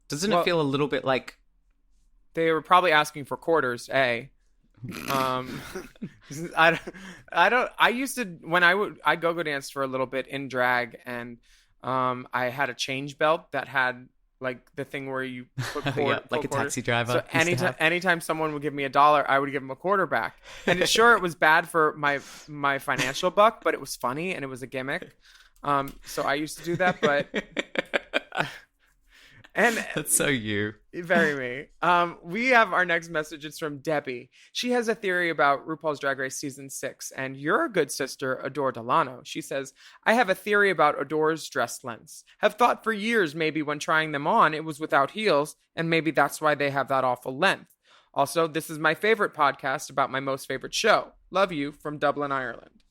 Doesn't it feel a little bit like they were probably asking for quarters? I used to when I go dance for a little bit in drag, and I had a change belt that had like the thing where you put like a taxi driver. So anytime someone would give me $1, I would give them a quarter back. And it was bad for my financial buck, but it was funny and it was a gimmick. So I used to do that, but and that's so you. Very me. We have our next message. It's from Debbie. She has a theory about RuPaul's Drag Race Season 6, and your good sister, Adore Delano. She says, I have a theory about Adore's dress lengths. Have thought for years maybe when trying them on, it was without heels, and maybe that's why they have that awful length. Also, this is my favorite podcast about my most favorite show. Love you, from Dublin, Ireland.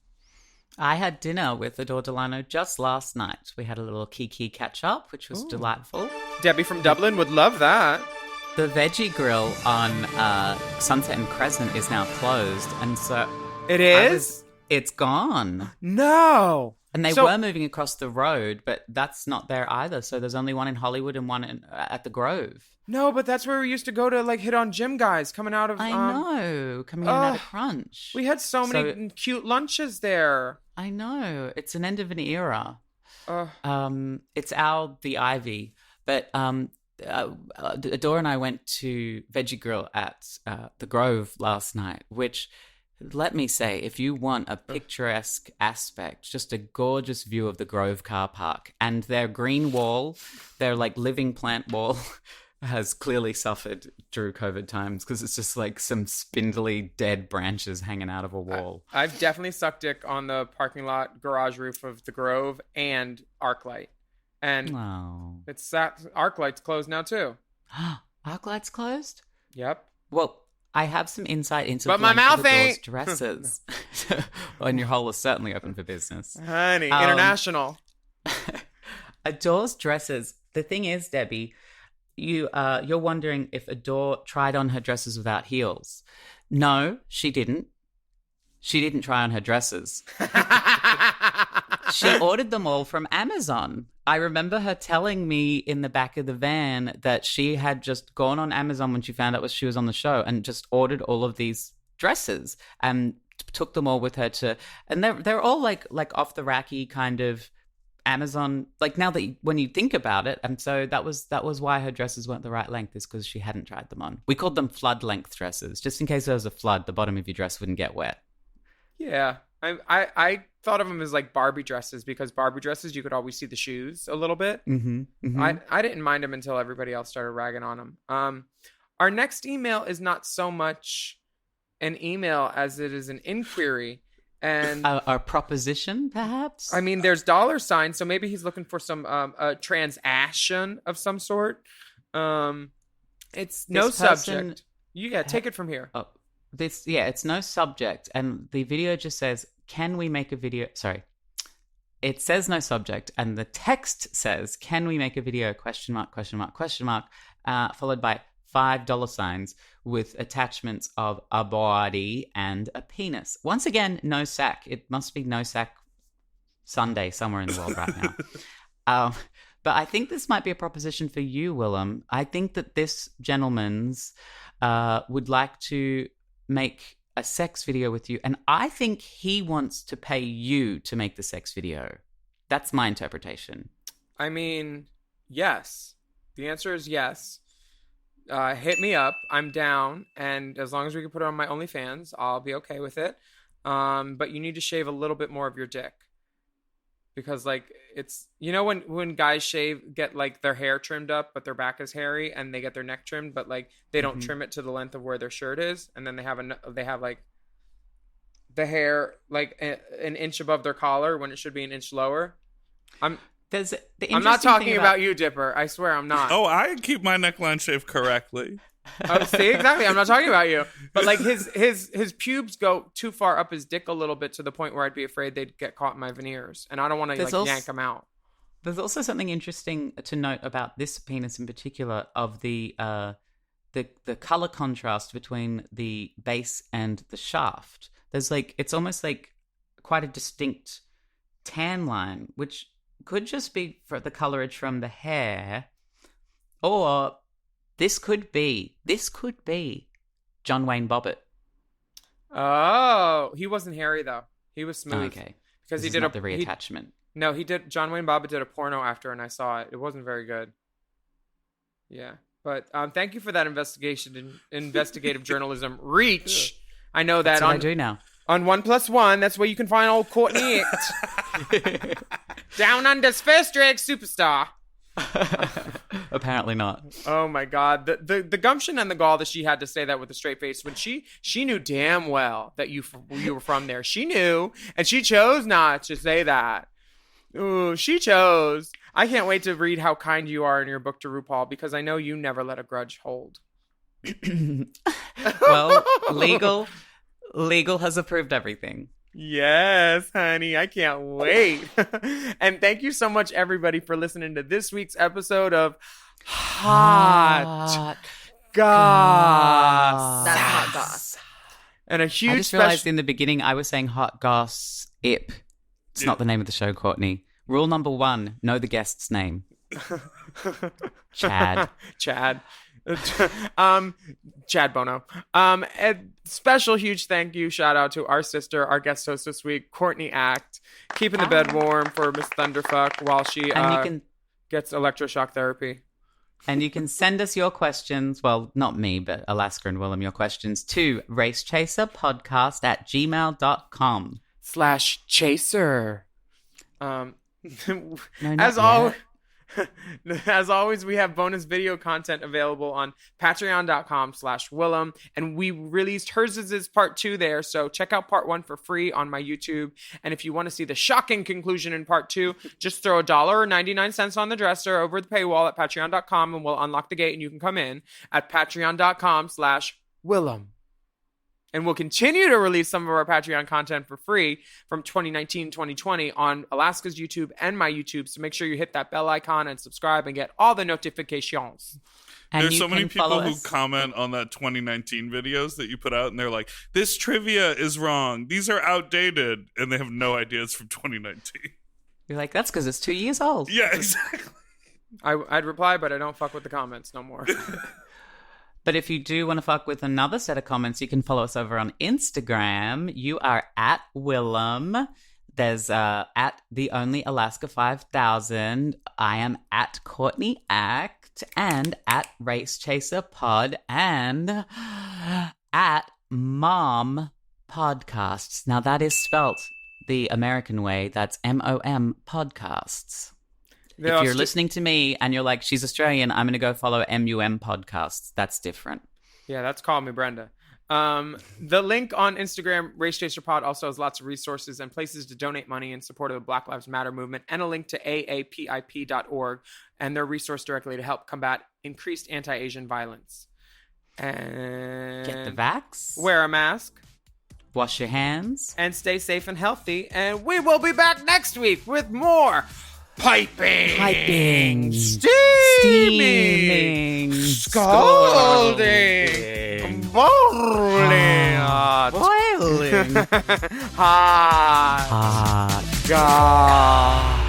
I had dinner with Adore Delano just last night. We had a little kiki catch-up, which was delightful. Debbie from Dublin would love that. The veggie grill on Sunset and Crescent is now closed, and so... It is? It's gone. No! And they were moving across the road, but that's not there either, so there's only one in Hollywood and one at the Grove. No, but that's where we used to go to, like, hit on gym guys coming out of... I know, coming in and out of Crunch. We had so many cute lunches there. I know. It's an end of an era. It's the Ivy. But Adore and I went to Veggie Grill at the Grove last night, which let me say, if you want a picturesque aspect, just a gorgeous view of the Grove car park and their green wall, their like living plant wall has clearly suffered through COVID times because it's just like some spindly dead branches hanging out of a wall. I've definitely sucked dick on the parking lot garage roof of the Grove and ArcLight. And it's that ArcLight's closed now too. ArcLight's closed? Yep. Well, I have some insight into but my mouth ain't dresses. And your hole is certainly open for business. Honey, international. Adore's dresses. The thing is, Debbie, you're wondering if Adore tried on her dresses without heels. No, she didn't. She didn't try on her dresses. She ordered them all from Amazon. I remember her telling me in the back of the van that she had just gone on Amazon when she found out she was on the show and just ordered all of these dresses and took them all with her to, and they're all like off the racky kind of Amazon, like now that when you think about it. And so that was why her dresses weren't the right length, is because she hadn't tried them on. We called them flood length dresses, just in case there was a flood, the bottom of your dress wouldn't get wet. Yeah. I thought of them as like Barbie dresses, because Barbie dresses, you could always see the shoes a little bit. I didn't mind them until everybody else started ragging on them. Our next email is not so much an email as it is an inquiry. And a proposition, perhaps? I mean, there's dollar signs, so maybe he's looking for some transaction of some sort. It's no subject. Take it from here. Oh, it's no subject, and the video just says, "Can we make a video?" Sorry, it says no subject, and the text says, "Can we make a video?" ? Followed by $5 with attachments of a body and a penis. Once again, no sack. It must be no sack Sunday somewhere in the world right now. But I think this might be a proposition for you, Willam. I think that this gentleman's would like to make a sex video with you, and I think he wants to pay you to make the sex video. That's my interpretation. I mean, yes. The answer is yes. Hit me up. I'm down. And as long as we can put it on my OnlyFans, I'll be okay with it. But you need to shave a little bit more of your dick. Because, like, it's... You know when guys get, like, their hair trimmed up, but their back is hairy, and they get their neck trimmed, but, like, they don't trim it to the length of where their shirt is, and then they have like, the hair, like, an inch above their collar when it should be an inch lower? I'm not talking about you, Dipper. I swear I'm not. Oh, I keep my neckline shaved correctly. Oh, see, exactly. I'm not talking about you. But like his pubes go too far up his dick a little bit, to the point where I'd be afraid they'd get caught in my veneers, and I don't want to yank them out. There's also something interesting to note about this penis in particular, of the color contrast between the base and the shaft. There's it's almost like quite a distinct tan line, which could just be for the colorage from the hair, or this could be John Wayne Bobbitt. Oh, he wasn't hairy though. He was smooth. Okay, because he did the reattachment. No, he did. John Wayne Bobbitt did a porno after, and I saw it. It wasn't very good. Yeah, but thank you for that investigative journalism reach. I know that. That's what I do now. On 1+1, that's where you can find old Courtney Act. Down Under's first drag superstar. Apparently not. Oh my God, the gumption and the gall that she had to say that with a straight face, when she knew damn well that you were from there. She knew, and she chose not to say that. Ooh, she chose. I can't wait to read how kind you are in your book to RuPaul, because I know you never let a grudge hold. Well, legal has approved everything. Yes, honey. I can't wait. And thank you so much, everybody, for listening to this week's episode of Hot Goss. That's Hot Goss. And a huge I just realized in the beginning I was saying Hot Goss Ip. It's not the name of the show, Courtney. Rule number 1, know the guest's name. Chad. Chad Bono. A special huge thank you, shout out to our sister, our guest host this week, Courtney Act, keeping the bed warm for Miss Thunderfuck while she gets electroshock therapy. And you can send us your questions, well, not me, but Alaska and Willam, your questions to racechaserpodcast@gmail.com. /chaser. No, As not always, yet. as always, we have bonus video content available on patreon.com/Willam, and we released hers is part 2 there, so check out part 1 for free on my YouTube. And if you want to see the shocking conclusion in part 2, just throw $1.99 on the dresser over the paywall at patreon.com, and we'll unlock the gate and you can come in at patreon.com/Willam. And we'll continue to release some of our Patreon content for free from 2019-2020 on Alaska's YouTube and my YouTube. So make sure you hit that bell icon and subscribe and get all the notifications. And There's you so many can people follow who us. comment on that 2019 videos that you put out, and they're like, this trivia is wrong. These are outdated. And they have no idea it's from 2019. You're like, that's because it's 2 years old. Yeah, exactly. I'd reply, but I don't fuck with the comments no more. But if you do want to fuck with another set of comments, you can follow us over on Instagram. You are at Willam. There's at the only Alaska 5000. I am at Courtney Act and at Race Chaser Pod and at Mom Podcasts. Now that is spelt the American way. That's MOM Podcasts. If you're listening to me and you're like, she's Australian, I'm going to go follow MUM Podcasts. That's different. Yeah, that's Call Me Brenda. The link on Instagram, Race Chaser Pod, also has lots of resources and places to donate money in support of the Black Lives Matter movement, and a link to aapip.org and their resource directly to help combat increased anti-Asian violence. And Get the vax. Wear a mask. Wash your hands. And stay safe and healthy. And we will be back next week with more piping, steaming, scalding, boiling, hot, God.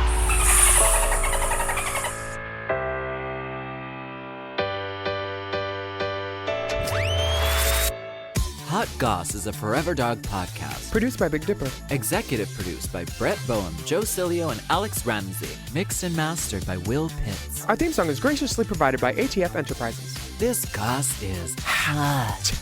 Hot Goss is a Forever Dog podcast. Produced by Big Dipper. Executive produced by Brett Boehm, Joe Cilio, and Alex Ramsey. Mixed and mastered by Will Pitts. Our theme song is graciously provided by ATF Enterprises. This Goss is hot.